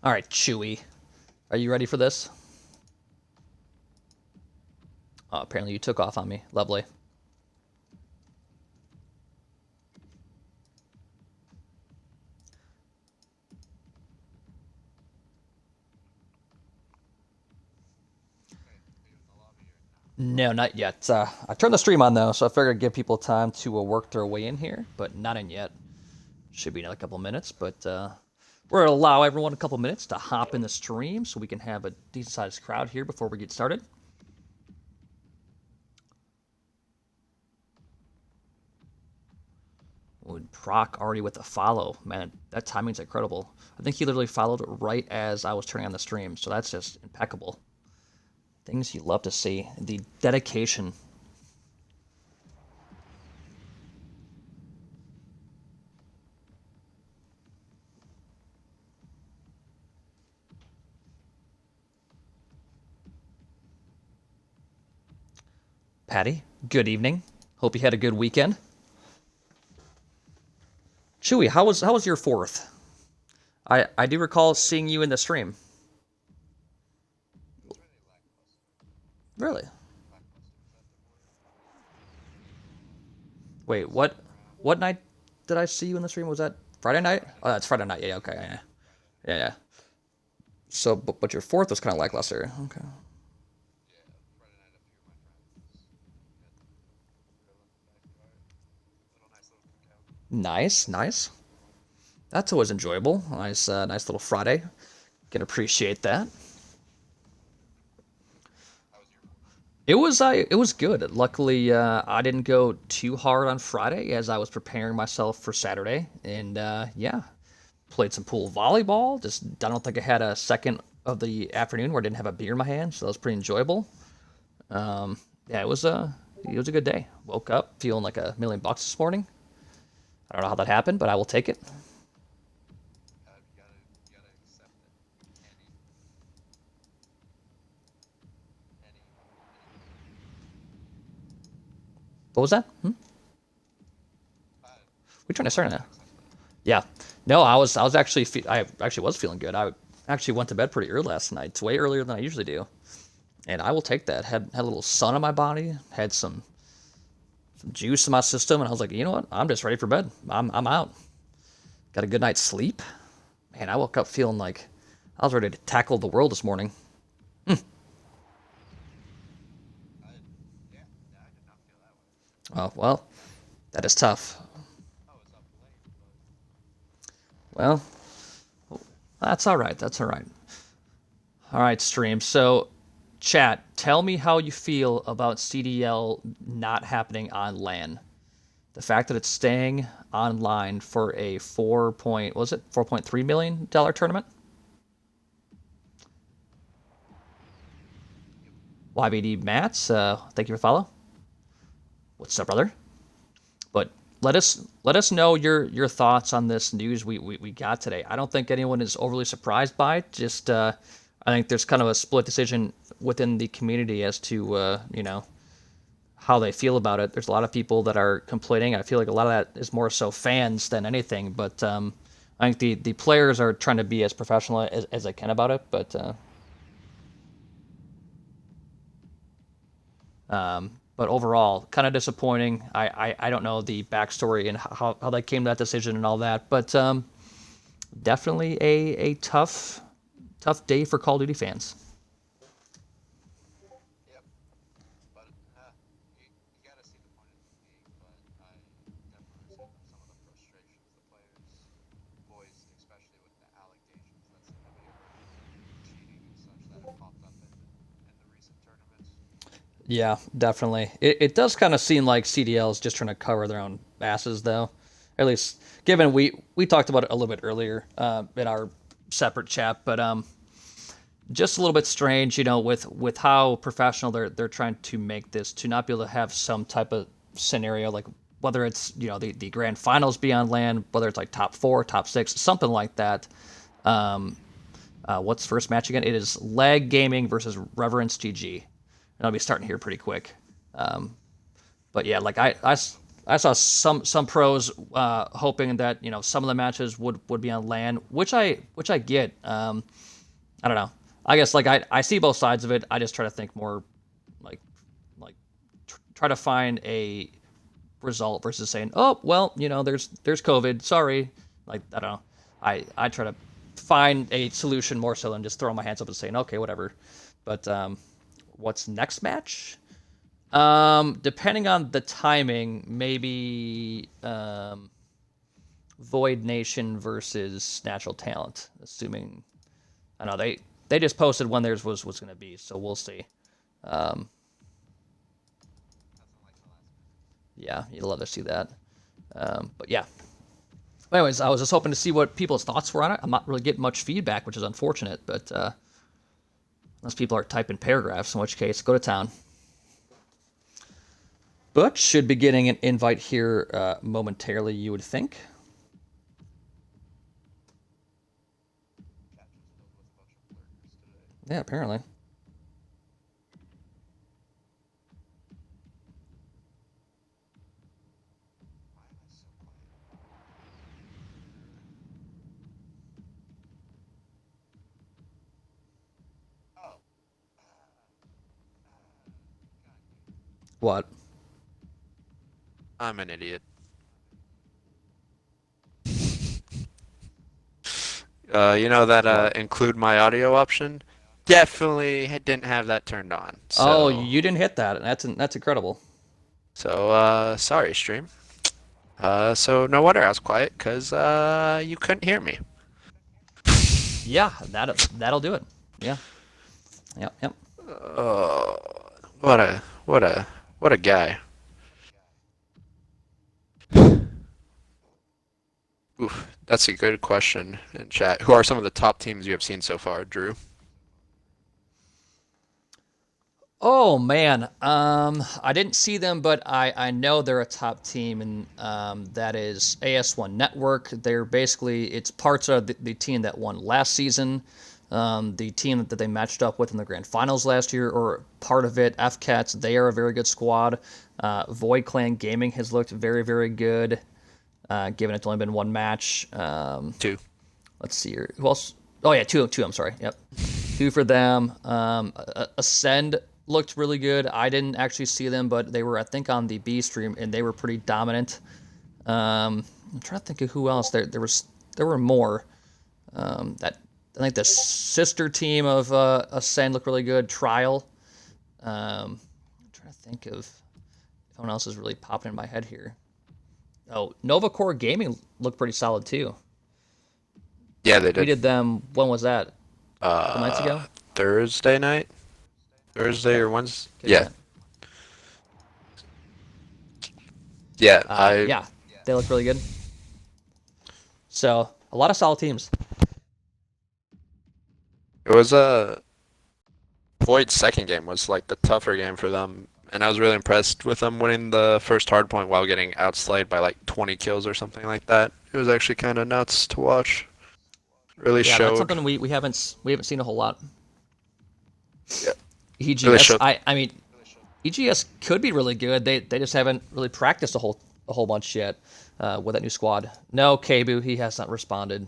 All right, Chewy, are you ready for this? Oh, apparently you took off on me. Lovely. No, not yet. I turned the stream on though, so I figured I'd give people time to work their way in here, but not in yet. Should be another couple minutes, but we're gonna allow everyone a couple minutes to hop in the stream so we can have a decent sized crowd here before we get started. Would Proc already with a follow? Man, that timing's incredible. I think he literally followed right as I was turning on the stream, so that's just impeccable. Things you love to see. The dedication. Patty, good evening. Hope you had a good weekend. Chewy, how was your fourth? I do recall seeing you in the stream. Really? Wait, what night did I see you in the stream? Was that Friday night? Oh, that's Friday night. Yeah, okay, yeah, yeah, yeah. So, but your fourth was kind of lackluster. Okay. Nice, nice. That's always enjoyable. Nice, nice little Friday. Can appreciate that. It was good. Luckily, I didn't go too hard on Friday as I was preparing myself for Saturday, and yeah, played some pool volleyball. Just I don't think I had a second of the afternoon where I didn't have a beer in my hand, so that was pretty enjoyable. Yeah, it was a good day. Woke up feeling like $1 million this morning. I don't know how that happened, but I will take it. What was that? We trying to start now? Yeah. No, I was actually I actually was feeling good. I actually went to bed pretty early last night. It's way earlier than I usually do, and I will take that. Had a little sun on my body. Had some juice in my system, and I was like, you know what? I'm just ready for bed. I'm out. Got a good night's sleep. Man, I woke up feeling like I was ready to tackle the world this morning. Oh well, that is tough. Well, that's all right. That's all right. All right, stream. So, chat, tell me how you feel about CDL not happening on LAN. The fact that it's staying online for a 4.3 million dollar tournament. YBD Mats, thank you for follow. What's up, brother? But let us know your thoughts on this news we got today. I don't think anyone is overly surprised by it. Just I think there's kind of a split decision within the community as to how they feel about it. There's a lot of people that are complaining. I feel like a lot of that is more so fans than anything. But I think the players are trying to be as professional as they can about it. But overall, kind of disappointing. I don't know the backstory and how they came to that decision and all that, but definitely a tough day for Call of Duty fans. Yeah, definitely. It does kind of seem like CDL is just trying to cover their own asses, though. At least, given we talked about it a little bit earlier in our separate chat, but just a little bit strange, with how professional they're trying to make this to not be able to have some type of scenario like whether it's the grand finals be on land, whether it's like top four, top six, something like that. What's first match again? It is Leg Gaming versus ReverenceGG, and I'll be starting here pretty quick. But yeah, like I I saw some pros hoping that some of the matches would be on LAN, which I get. I don't know. I guess like I see both sides of it. I just try to think more like like try to find a result versus saying, oh well, there's COVID. Sorry. Like I don't know. I try to find a solution more so than just throwing my hands up and saying okay whatever. But what's next match? Depending on the timing, maybe Void Nation versus Natural Talent. Assuming I know they just posted when theirs was going to be, so we'll see. Um, yeah, you'd love to see that. But yeah. Anyways, I was just hoping to see what people's thoughts were on it. I'm not really getting much feedback, which is unfortunate, but unless people are typing paragraphs, in which case, go to town. But should be getting an invite here momentarily, you would think. Yeah, apparently. What? I'm an idiot. You know that What? include my audio option? Definitely didn't have that turned on. Oh, So, you didn't hit that. That's incredible. sorry, stream. So no wonder I was quiet, 'cause you couldn't hear me. Yeah, that'll do it. Yeah. Yep. Yep. Oh, what a guy. Oof, that's a good question in chat. Who are some of the top teams you have seen so far, Drew? Oh man, I didn't see them, but I know they're a top team, and that is AS1 Network. They're basically it's parts of the team that won last season, the team that they matched up with in the grand finals last year, or part of it. FCats, they are a very good squad. Void Clan Gaming has looked very very good, given it's only been one match. Two. Let's see here. Who else? Oh yeah, two. I'm sorry. Yep, two for them. Ascend looked really good. I didn't actually see them, but they were I think on the B stream and they were pretty dominant. I'm trying to think of who else. There were more. That I think the sister team of Ascend looked really good. Trial. I'm trying to think of if anyone else is really popping in my head here. Oh, Nova Core Gaming looked pretty solid too. Yeah, they We did. did them. When was that? A couple nights ago. Thursday night? Thursday Okay, or Wednesday? good Yeah. chat. Yeah, I Yeah, they look really good. So a lot of solid teams. it was a Void's second game was like the tougher game for them, and I was really impressed with them winning the first hardpoint while getting outslayed by like 20 kills or something like that. It was actually kind of nuts to watch. Really Yeah, that's showed. something we haven't seen a whole lot. Yeah, really EGS, showed. I mean EGS could be really good. They just haven't really practiced a whole bunch yet with that new squad. No, Kabu, he has not responded.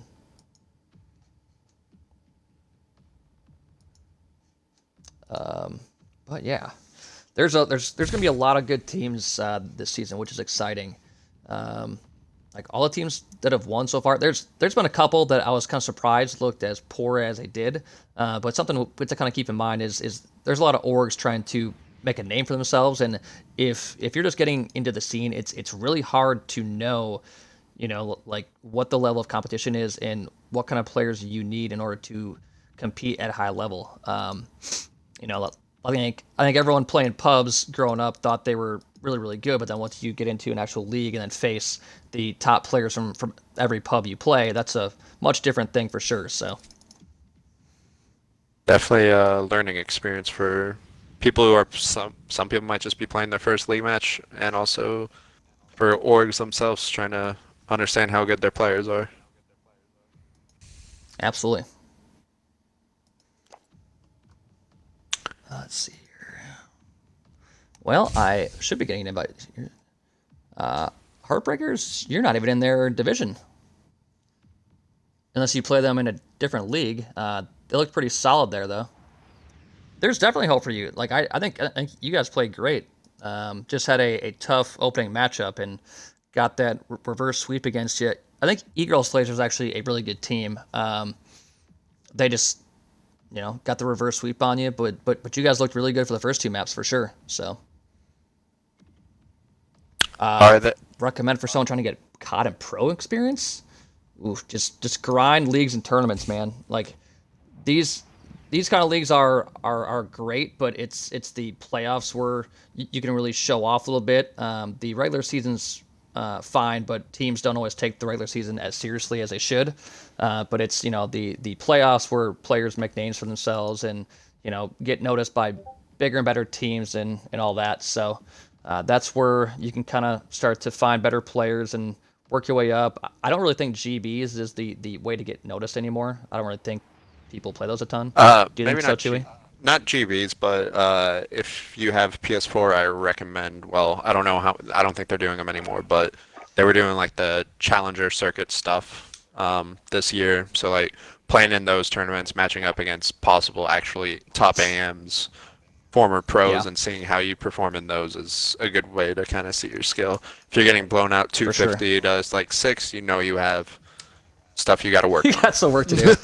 But yeah, there's gonna be a lot of good teams this season, which is exciting. Um, like all the teams that have won so far, there's been a couple that I was kind of surprised looked as poor as they did. But something to kind of keep in mind is there's a lot of orgs trying to make a name for themselves, and if you're just getting into the scene, it's really hard to know, like what the level of competition is and what kind of players you need in order to compete at a high level. You know, I think everyone playing pubs growing up thought they were really really good, but then once you get into an actual league and then face the top players from every pub you play, that's a much different thing for sure. So Definitely a learning experience for people who are some people might just be playing their first league match, and also for orgs themselves trying to understand how good their players are. absolutely. Let's see here. Well, I should be getting an invite here. Heartbreakers, you're not even in their division unless you play them in a different league. They look pretty solid there, though. There's definitely hope for you. Like I think you guys played great. Just had a tough opening matchup and got that reverse sweep against you. I think Eagles Slayer is actually a really good team. They just got the reverse sweep on you, but you guys looked really good for the first two maps for sure. So Are they? recommend for someone trying to get COD and pro experience. Ooh, just grind leagues and tournaments, man. Like these these kind of leagues are great, but it's the playoffs where you can really show off a little bit. The regular season's fine, but teams don't always take the regular season as seriously as they should. But it's the playoffs where players make names for themselves and get noticed by bigger and better teams and all that. So that's where you can kind of start to find better players and work your way up. I don't really think GBs is the way to get noticed anymore. I don't really think people play those a ton. Do you think Maybe so, not Chewy? not GBs, but if you have PS4, I recommend. Well, I don't know how. I don't think they're doing them anymore, but they were doing like the Challenger Circuit stuff this year. So like playing in those tournaments, matching up against possible actually top AMs, former pros, Yeah, and seeing how you perform in those is a good way to kind of see your skill. If you're getting blown out for sure. 250 to like six, you know you have stuff you got to You work on. got some work to do.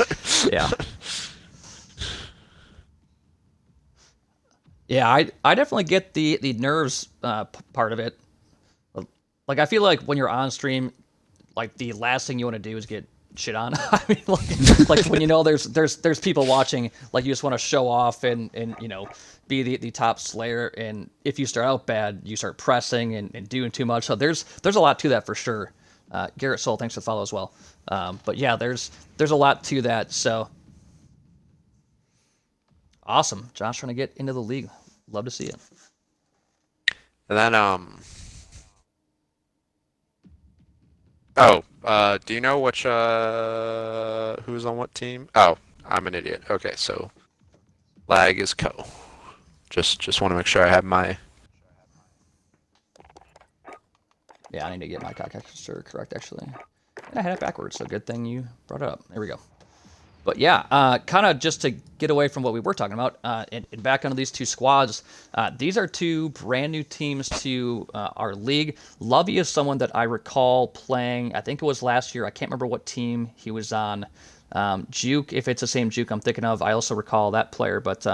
Yeah. Yeah, I definitely get the nerves part of it. Like I feel like when you're on stream, like the last thing you want to do is get shit on. I mean, like when there's people watching, like you just want to show off and be the top slayer. And if you start out bad, you start pressing and doing too much. So there's a lot to that for sure. Garrett Soul, thanks for the follow as well. But yeah, there's a lot to that. So awesome, Josh trying to get into the league. Love to see it. And then oh, do you know which who's on what team? Oh, I'm an idiot. Okay, so lag is co. Just want to make sure I have my. Yeah, I need to get my cockcaster correct actually. And I had it backwards, so good thing you brought it up. There we go. But yeah, kind of just to get away from what we were talking about, and back onto these two squads. These are two brand new teams to our league. Lovey is someone that I recall playing. I think it was last year. I can't remember what team he was on. Juke, if it's the same Juke I'm thinking of, I also recall that player. But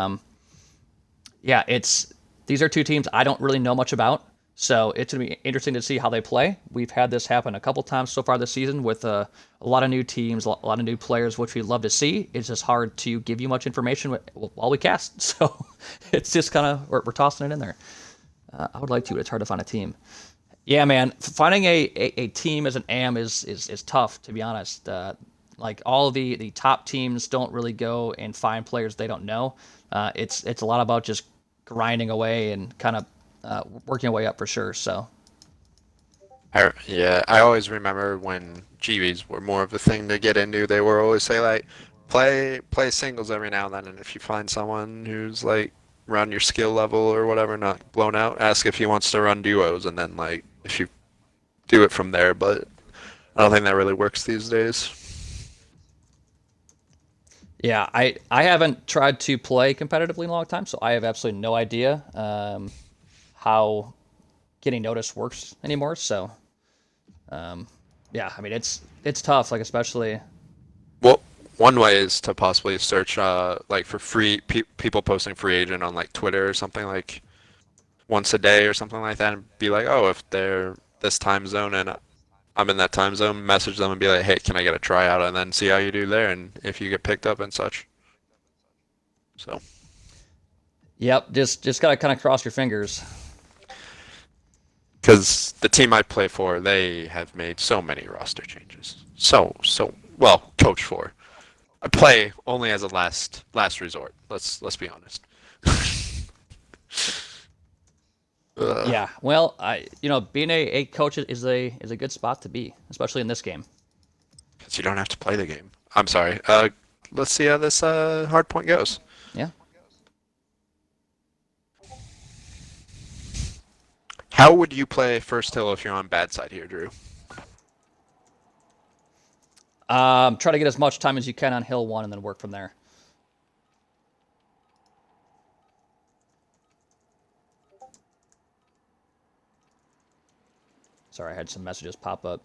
yeah, these are two teams I don't really know much about. So it's going to be interesting to see how they play. We've had this happen a couple times so far this season with a lot of new teams, a lot of new players, which we love to see. It's just hard to give you much information while we cast. So it's just kind of, we're tossing it in there. I would like to, but it's hard to find a team. Yeah, man, finding a team as an AM is tough, to be honest. Like all of the top teams don't really go and find players they don't know. It's a lot about just grinding away and kind of working your way up for sure. So Yeah, I always remember when GBs were more of a thing to get into. They were always say like, play singles every now and then, and if you find someone who's like around your skill level or whatever, not blown out, ask if he wants to run duos, and then like if you do it from there. But I don't think that really works these days. yeah, I haven't tried to play competitively in a long time, so I have absolutely no idea how getting noticed works anymore. So yeah, I mean it's tough, like especially Well, one way is to possibly search like for free people posting free agent on like Twitter or something like once a day or something like that, and be like, oh, if they're this time zone and I'm in that time zone, message them and be like, hey, can I get a tryout? And then see how you do there and if you get picked up and such. So, yep, just gotta kind of cross your fingers. because the team I play for, they have made so many roster changes. Well, coach for. I play only as a last resort. Let's be honest. Ugh. Yeah, well, being a coach is a good spot to be, especially in this game. Because you don't have to play the game. I'm sorry. Let's see how this hard point goes. Yeah. How would you play first hill if you're on bad side here, Drew? Try to get as much time as you can on hill 1 and then work from there. Sorry, I had some messages pop up.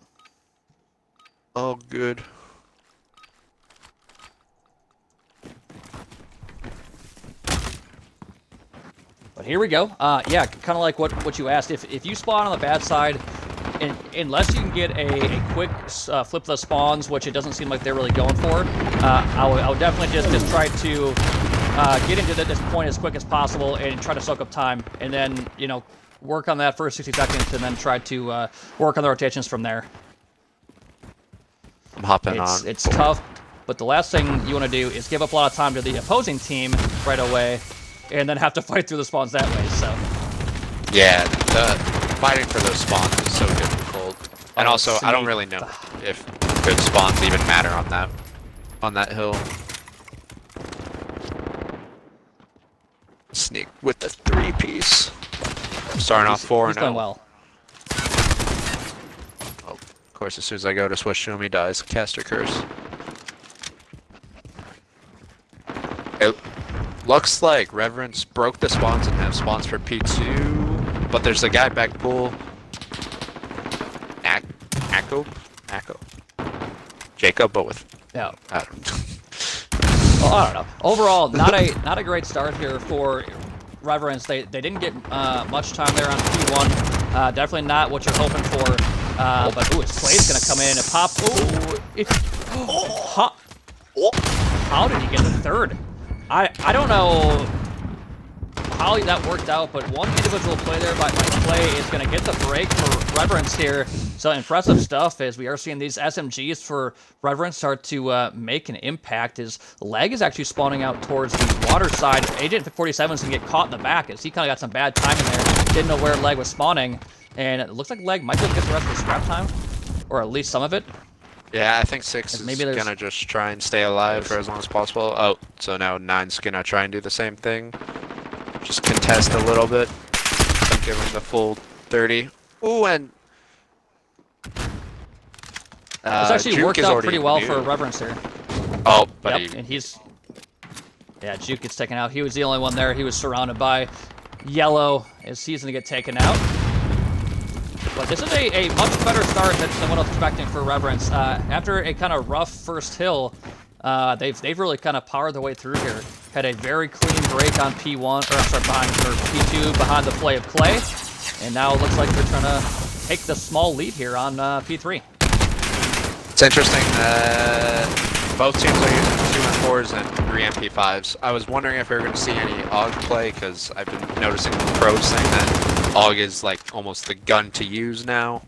Oh, good. But here we go. Yeah, kind of like what you asked. If you spawn on the bad side, unless you can get a quick flip the spawns, which it doesn't seem like they're really going for, I would definitely just try to get into this point as quick as possible and try to soak up time, and then work on that first 60 seconds, and then try to work on the rotations from there. I'm hopping on. It's tough, but the last thing you want to do is give up a lot of time to the opposing team right away, and then have to fight through the spawns that way. So yeah, the fighting for those spawns is so difficult, and also I don't really know if good spawns even matter on that hill. Sneak with the 3-piece. Starting off 4-0. He's done well. Oh, of course, as soon as I go to switch to him, he dies. Caster curse. It looks like Reverence broke the spawns and have spawns for P2, but there's a guy back pool. Jacob, but with Yeah. I don't Well, I don't know. Overall, not a great start here for Reverence. They didn't get much time there on P1. Definitely not what you're hoping for. But his play's gonna come in and pop. How did he get the third? I don't know how that worked out, but one individual play there by Clay is going to get the break for Reverence here. So impressive stuff as we are seeing these SMGs for Reverence start to make an impact. His leg is actually spawning out towards the water side. Agent 47 is going to get caught in the back as he kind of got some bad timing there. Didn't know where leg was spawning. And it looks like leg might be able to get the rest of the scrap time, or at least some of it. Yeah, I think 6 is gonna just try and stay alive for as long as possible. Oh, so now 9's gonna try and do the same thing. Just contest a little bit. Give him the full 30. Ooh, and It's actually worked out pretty well for Reverence here. Oh, but yep, and yeah, Juke gets taken out. He was the only one there. He was surrounded by yellow as he's gonna get taken out. But this is a much better start than what I was expecting for Reverence. After a kind of rough first hill, they've really kind of powered their way through here. Had a very clean break on P1, or P2 behind the play of Clay, and now it looks like they're trying to take the small lead here on P3. It's interesting that both teams are using 2 and 4s and 3 MP5s. I was wondering if we were going to see any AUG play, because I've been noticing pros saying that AUG is like almost the gun to use now,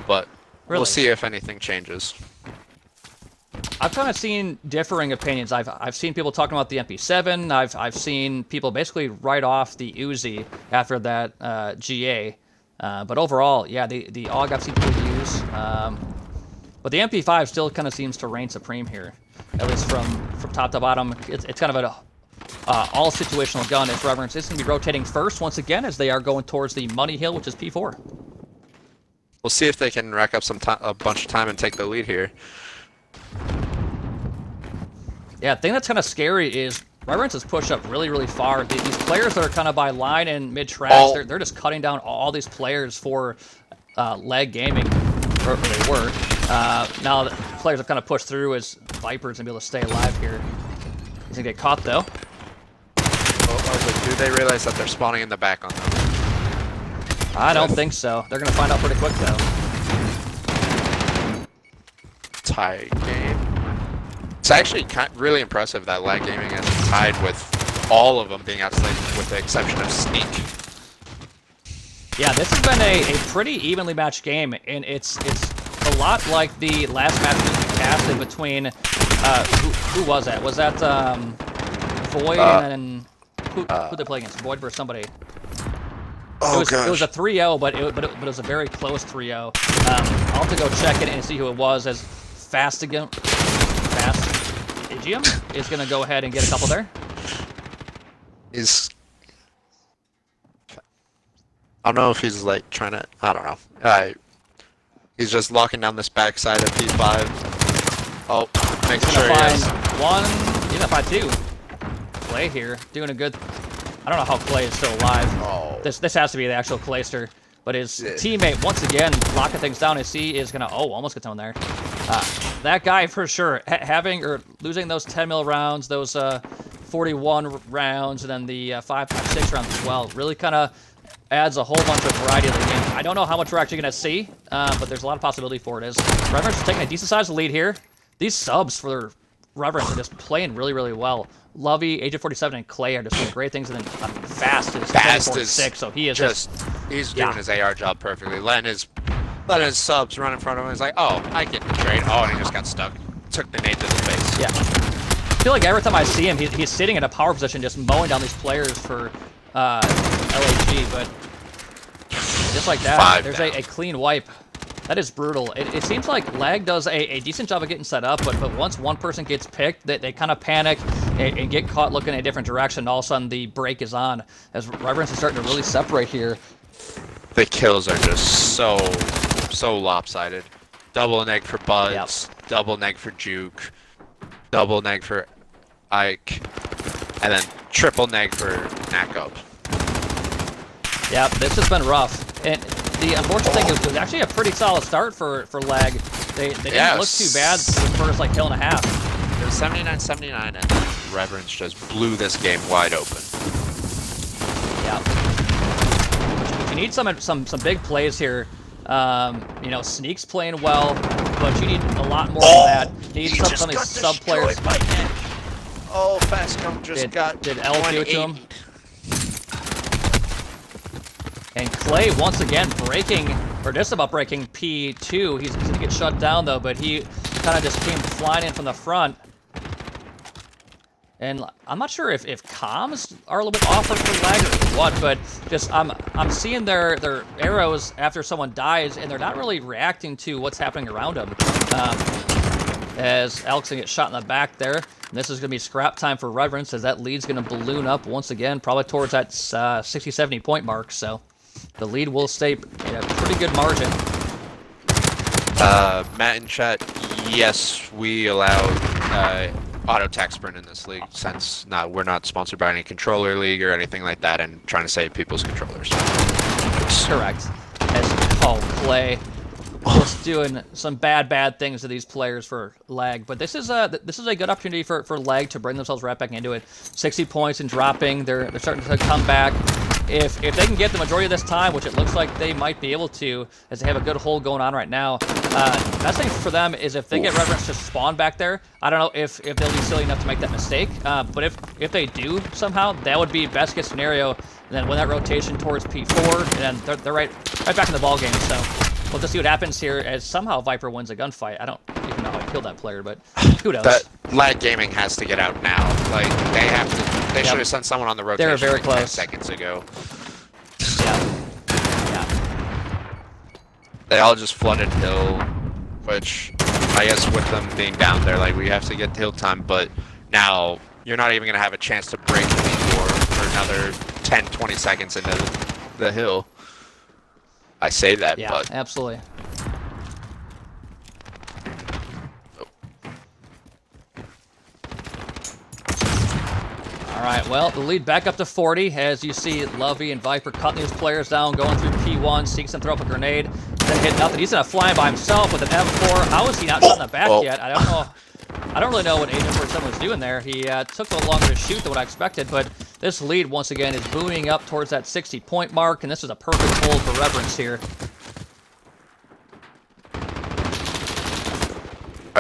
but we'll see if anything changes. I've kind of seen differing opinions. I've seen people talking about the MP7. I've seen people basically write off the Uzi after that GA. But overall, yeah, the AUG I've seen people use. But the MP5 still kind of seems to reign supreme here, at least from top to bottom. It's kind of an all situational gun. As Reverence is going to be rotating first once again as they are going towards the money hill, which is P4. We'll see if they can rack up a bunch of time and take the lead here. Yeah, the thing that's kind of scary is Reverence has pushed up really, really far. These players that are kind of by line and mid-tracks, they're just cutting down all these players for leg gaming, or they were. Now the players have kind of pushed through as Viper's going to be able to stay alive here. He's going to get caught, though. But do they realize that they're spawning in the back on them? I don't think so. They're going to find out pretty quick, though. Tied game. It's actually really impressive that lag gaming is tied with all of them being outslaved, with the exception of Sneak. Yeah, this has been a pretty evenly matched game, and it's a lot like the last match we casted between who was that? Was that Void and who they play against? Void versus somebody. It was a 3-0, but it was a very close 3-0. I'll have to go check it and see who it was. As Igium is going to go ahead and get a couple there. I don't know if he's like trying to. I don't know. He's just locking down this backside of P5. Oh, making He's sure gonna he find has. one. He's gonna find two. Clay here, doing a good. I don't know how Clay is still alive. Oh. This has to be the actual Clayster. But his Yeah. teammate, once again, locking things down as he is going to... Oh, almost gets on there. That guy, for sure, having or losing those 10 mil rounds, those 41 rounds, and then the 5.56 rounds as well, really kind of adds a whole bunch of variety to the game. I don't know how much we're actually going to see, but there's a lot of possibility for it. As Reverence is taking a decent-sized lead here. These subs for Reverence are just playing really, really well. Lovey, Agent 47, and Clay are just doing great things, and then Fast is 24-6, so he is he's doing his AR job perfectly. Letting his subs run in front of him. He's like, oh, I get the trade. Oh, and he just got stuck. Took the nade to the face. Yeah. I feel like every time I see him, he's sitting in a power position, just mowing down these players for LAG, but just like that, there's a clean wipe. That is brutal. It seems like Lag does a decent job of getting set up, but once one person gets picked, they kind of panic and get caught looking in a different direction. All of a sudden, the break is on as Reverence is starting to really separate here. The kills are just so lopsided. Double neg for Buds, double neg for Juke, double neg for Ike, and then triple neg for Nakop. Yeah, this has been rough. And the unfortunate thing is it was actually a pretty solid start for Lag. They didn't look too bad for the first like kill and a half. It was 79-79, and Reverence just blew this game wide open. Yeah. But you need some big plays here. You know, Sneak's playing well, but you need a lot more than that. You need some of these sub players. Oh, Fastcom just did L do it to him? And Clay once again breaking, or just about breaking P2. He's going to get shut down though, but he kind of just came flying in from the front. And I'm not sure if comms are a little bit off for Lag or what, but just I'm seeing their arrows after someone dies, and they're not really reacting to what's happening around them. As Alex gonna get shot in the back there, and this is gonna be scrap time for Reverence, as that lead's gonna balloon up once again, probably towards that 60-70 point mark. So the lead will stay in a pretty good margin. Matt in chat, yes, we allow auto tech sprint in this league, since we're not sponsored by any controller league or anything like that, and trying to save people's controllers. Correct. As Clay just doing some bad things to these players for Lag, but this is a good opportunity for Lag to bring themselves right back into it. 60 points and dropping. They're starting to come back. If they can get the majority of this time, which it looks like they might be able to, as they have a good hold going on right now, best thing for them is if they get Reverence to spawn back there. I don't know if they'll be silly enough to make that mistake, but if they do somehow, that would be best case scenario. And then win that rotation towards P4, and then they're right back in the ball game. So we'll just see what happens here as somehow Viper wins a gunfight. I don't even know how I killed that player, but who knows? That Lag Gaming has to get out now. Like they have to. They should have sent someone on the rotation. They were very like close 10 seconds ago. Yeah. They all just flooded hill, which I guess with them being down there, like we have to get hill time. But now you're not even gonna have a chance to break for another 10-20 seconds into the hill. I say that, Yeah, but absolutely. All right, well, the lead back up to 40 as you see Lovey and Viper cutting these players down, going through P1, seeks and throw up a grenade, then hit nothing. He's gonna fly by himself with an M4. How is he not shot in the back yet? I don't know. I don't really know what Agent 47 was doing there. He took a little longer to shoot than what I expected, but this lead, once again, is booming up towards that 60-point mark, and this is a perfect hold for Reverence here.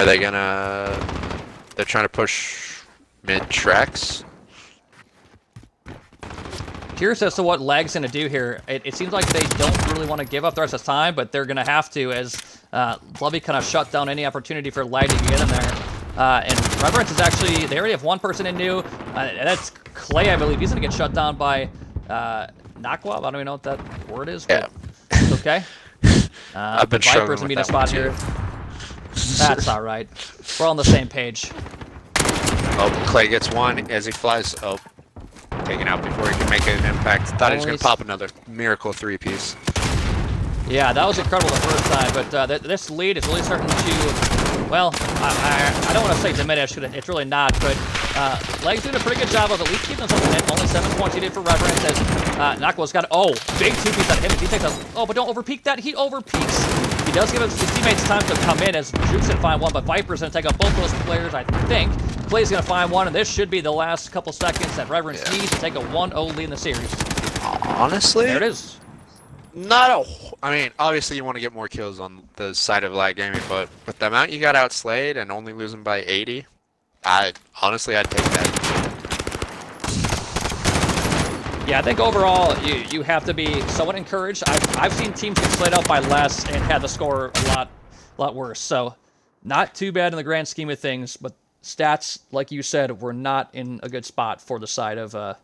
are they gonna? They're trying to push mid tracks. Curious as to what Lag's going to do here. It seems like they don't really want to give up the rest of the time, but they're going to have to as Lovey kind of shut down any opportunity for Lag to get in there. And Reverence is actually, they already have one person in new. That's Clay, I believe. He's going to get shut down by Nakwab. I don't even know what that word is, but it's okay. I've been Viper's going to be in a spot here. That's all right. We're on the same page. Oh, Clay gets one as he flies. Oh, taken out before he could make an impact. Thought he was going to Only- pop another miracle three-piece. Yeah, that was incredible the first time, but this lead is really starting to, well, I don't want to say diminish, because it's really not, but Leg's doing a pretty good job of at least keeping themselves in it. Only 7 points he did for Reverence, as Nako's got, big two-piece out of him. If he takes but don't overpeak that, he overpeaks. He does give his teammates time to come in, as Juke's going to find one, but Viper's going to take out both those players, I think. Clay's going to find one, and this should be the last couple seconds that Reverence needs to take a 1-0 lead in the series. Honestly? There it is. I mean, obviously you want to get more kills on the side of lag gaming, but with the amount you got outslayed and only losing by 80, I'd take that. Yeah, I think overall you have to be somewhat encouraged. I've seen teams get slayed out by less and had the score a lot worse. So not too bad in the grand scheme of things, but stats, like you said, were not in a good spot for the side of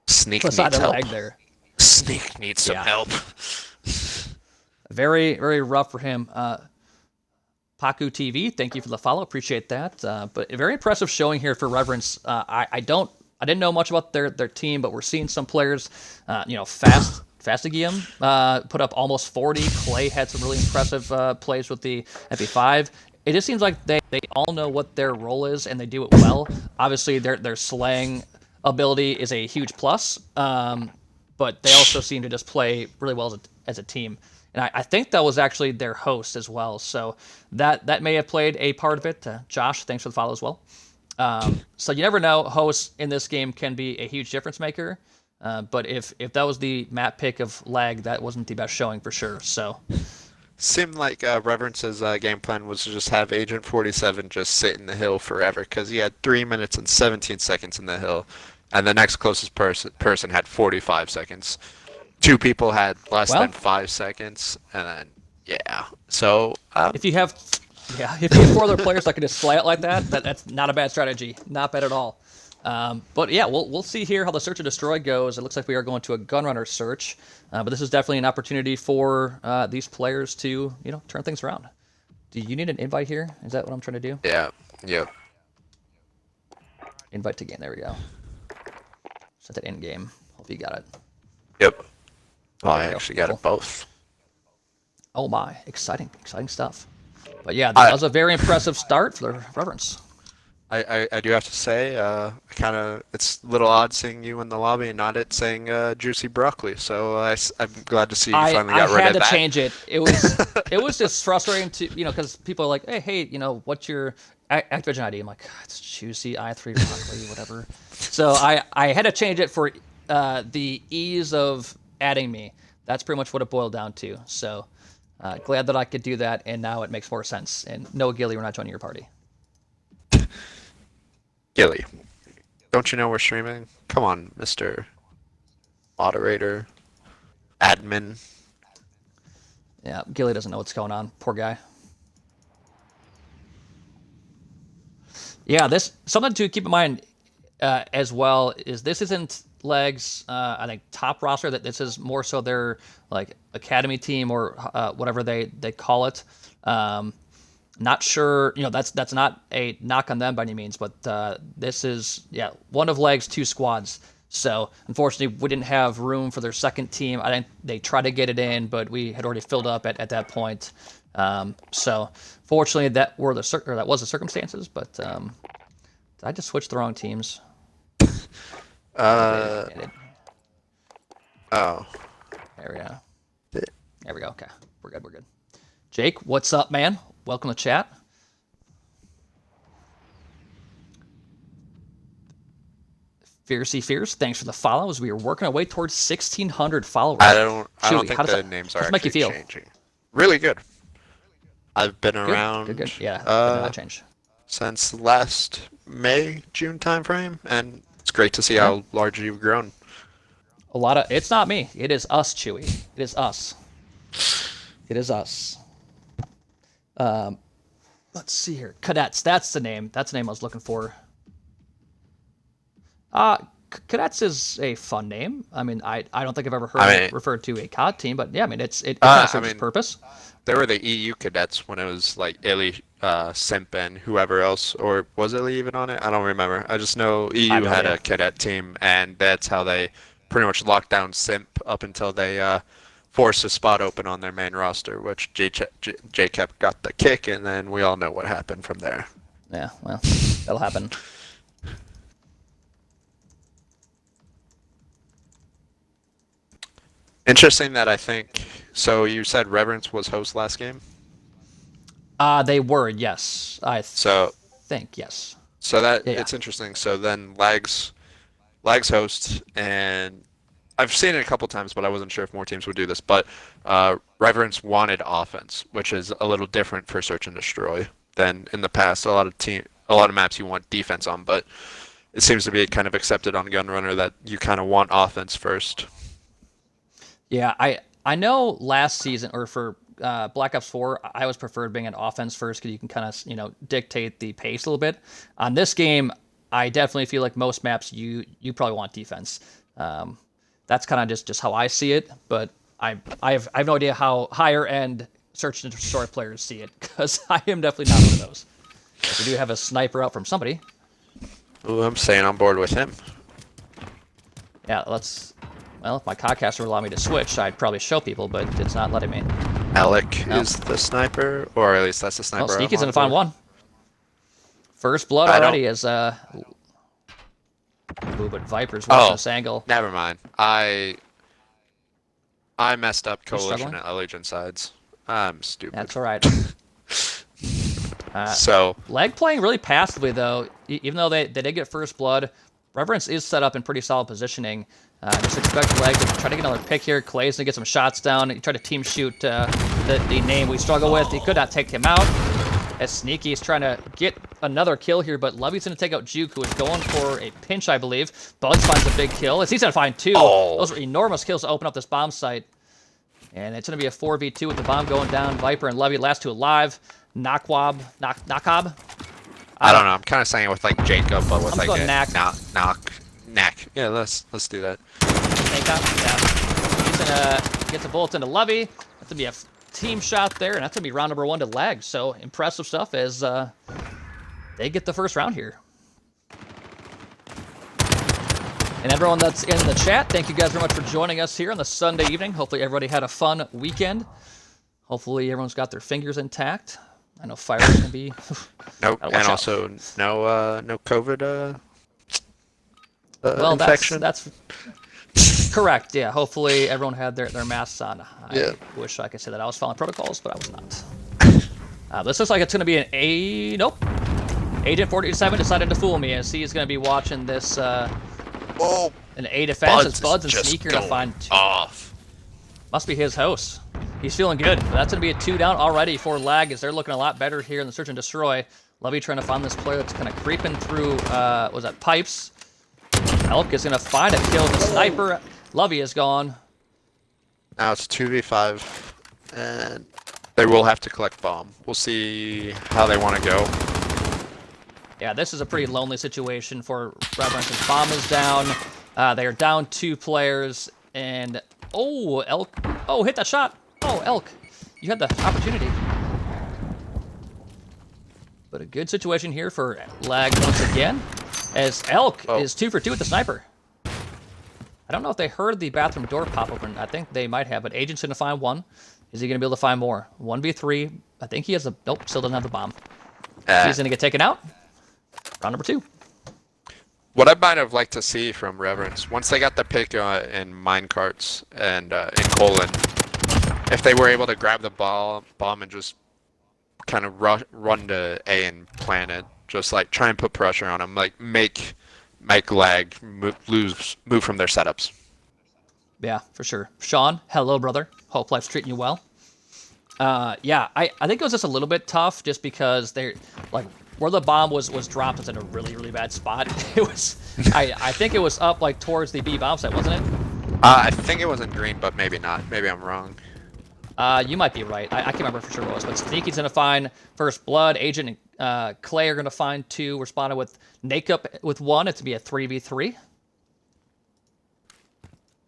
Sneak the side needs of help. lag there. Sneak needs some help. Very, very rough for him. Paku TV, thank you for the follow. Appreciate that. But a very impressive showing here for Reverence. I didn't know much about their team, but we're seeing some players, Fastigium put up almost 40. Clay had some really impressive plays with the MP5. It just seems like they all know what their role is and they do it well. Obviously, their slaying ability is a huge plus, but they also seem to just play really well as a team. And I think that was actually their host as well. So that may have played a part of it. Josh, thanks for the follow as well. So you never know. Hosts in this game can be a huge difference maker. But if that was the map pick of lag, that wasn't the best showing for sure. So Seemed like Reverence's game plan was to just have Agent 47 just sit in the hill forever, because he had 3 minutes and 17 seconds in the hill, and the next closest person had 45 seconds. 2 people had less than 5 seconds, and then So if you have 4 other players that can just slay it like that's not a bad strategy. Not bad at all. But yeah, we'll see here how the search and destroy goes. It looks like we are going to a gunrunner search, but this is definitely an opportunity for these players to turn things around. Do you need an invite here? Is that what I'm trying to do? Yeah. Yep. Invite to game. There we go. Set that in game. Hope you got it. Yep. Oh, I There we go. actually got it both. Oh my, exciting stuff. But yeah, that was a very impressive start for the Reverence. I do have to say, it's a little odd seeing you in the lobby and not it saying juicy broccoli. So I'm glad to see you finally got rid of that. I had to change it. It was just frustrating to because people are like, hey, what's your Activision ID? I'm like, it's juicy i3 broccoli, whatever. So I had to change it for the ease of adding me. That's pretty much what it boiled down to. So glad that I could do that, and now it makes more sense. And no, Gilly, we're not joining your party. Gilly, don't you know we're streaming? Come on, Mr. Moderator, admin. Yeah, Gilly doesn't know what's going on. Poor guy. Yeah, something to keep in mind as well is this isn't Legs, I think, top roster. That this is more so their academy team or whatever they call it. Not sure, that's not a knock on them by any means, but this is one of Leg's 2 squads. So unfortunately, we didn't have room for their second team. I think they tried to get it in, but we had already filled up at that point. So fortunately, that was the circumstances. But did I just switch the wrong teams? Oh. There we go. There we go. Okay, we're good. Jake, what's up, man? Welcome to chat. Fierce, thanks for the follow as we are working our way towards 1,600 followers. I don't Chewy, think the names are make you actually feel? changing. Really good. I've been around Good. Yeah, did not change. Since last May, June timeframe, and it's great to see how large you've grown. It's not me. It is us, Chewy. It is us. Let's see here. Cadets. That's the name. I was looking for. Cadets is a fun name. I mean, I don't think I've ever heard I it mean, referred to a COD team, but yeah, I mean, it kind of I serves its mean, purpose. they were the EU cadets when it was like Illy, Simp, and whoever else, or was Illy even on it? I don't remember. I just know I have EU no had a idea. cadet team, and that's how they pretty much locked down Simp up until they forced a spot open on their main roster, which JCap got the kick, and then we all know what happened from there. Yeah, well, that'll happen. Interesting that I think. So you said Reverence was host last game. They were, yes. So think yes. so that Yeah, yeah. it's interesting. So then Lags host, and I've seen it a couple times, but I wasn't sure if more teams would do this. But Reverence wanted offense, which is a little different for Search and Destroy than in the past. A lot of maps you want defense on, but it seems to be kind of accepted on Gunrunner that you kind of want offense first. Yeah, I know last season or for Black Ops 4, I was preferred being an offense first because you can kind of dictate the pace a little bit. On this game, I definitely feel like most maps you probably want defense. That's kind of just how I see it, but I have no idea how higher end search and destroy players see it because I am definitely not one of those. We do have a sniper out from somebody. Ooh, I'm staying on board with him. Yeah, let's. Well, if my codcaster would allow me to switch, I'd probably show people, but it's not letting me. Alec No. is the sniper, or at least that's the Well, sniper I'm Sneaky's on gonna find board. one. First blood I don't. already as Ooh, but Viper's watching Oh, this angle. never mind. I messed up He's Coalition struggling. and Allegiant sides. I'm stupid. That's all right. Uh, So, Leg playing really passively though, even though they did get first blood. Reverence is set up in pretty solid positioning. Just expect Leg to try to get another pick here. Clay's gonna get some shots down. He tried to team shoot the name we struggle with. He could not take him out. As Sneaky is trying to get another kill here, but Levy's going to take out Juke, who is going for a pinch, I believe. Bugs finds a big kill, as he's going to find two. oh, Those are enormous kills to open up this bomb site. And it's going to be a 4v2 with the bomb going down. Viper and Levy, last two alive. Knockwob. I don't know. I'm kind of saying it with like Jacob, but with I'm like going a Knack. knack. Yeah, let's do that. Yeah. He's going to get the bullet into Levy. That's going to be a team shot there, and that's going to be round number 1 to Lag. So impressive stuff as they get the first round here. And everyone that's in the chat, thank you guys very much for joining us here on the Sunday evening. Hopefully everybody had a fun weekend. Hopefully everyone's got their fingers intact. I know fire is going to be... Nope, gotta watch and out. also no COVID Well, infection. that's correct. Yeah, hopefully everyone had their masks on. Yeah. I wish I could say that I was following protocols, but I was not. This looks like it's going to be an A... Nope. Agent 47 decided to fool me as he's going to be watching this... Oh, an A defense. It's Buds Buds and is just Sneaker to going find two. off. Must be his host. He's feeling good. But that's going to be a 2 down already for Lag as they're looking a lot better here in the Search and Destroy. Levy trying to find this player that's kind of creeping through, was that Pipes? Elk is going to find a kill. The sniper. Levy is gone. Now it's 2v5, and they will have to collect bomb. We'll see how they want to go. Yeah, this is a pretty lonely situation for Reverence. His bomb is down. They are down 2 players. And, oh, Elk. Oh, hit that shot. Oh, Elk. You had the opportunity. But a good situation here for Lag once again. As Elk is 2 for 2 with the sniper. I don't know if they heard the bathroom door pop open. I think they might have, but Agent's going to find one. Is he going to be able to find more? 1v3. I think he has a... Nope, still doesn't have the bomb. He's going to get taken out. Round number 2. What I might have liked to see from Reverence, once they got the pick in minecarts and in Colon, if they were able to grab the bomb and just kind of run to A and plant it, just like try and put pressure on them, like make Lag move from their setups. Yeah, for sure. Sean, hello, brother. Hope life's treating you well. Yeah, I think it was just a little bit tough just because they're like where the bomb was dropped was in a really, really bad spot. It was I think it was up like towards the B bomb site, wasn't it? I think it was in green, but maybe not. Maybe I'm wrong. You might be right. I can't remember for sure what it was, but Sneaky's gonna find first blood. Agent and Clay are gonna find 2. We're spotted with Nakeup with 1. It's gonna be a 3v3.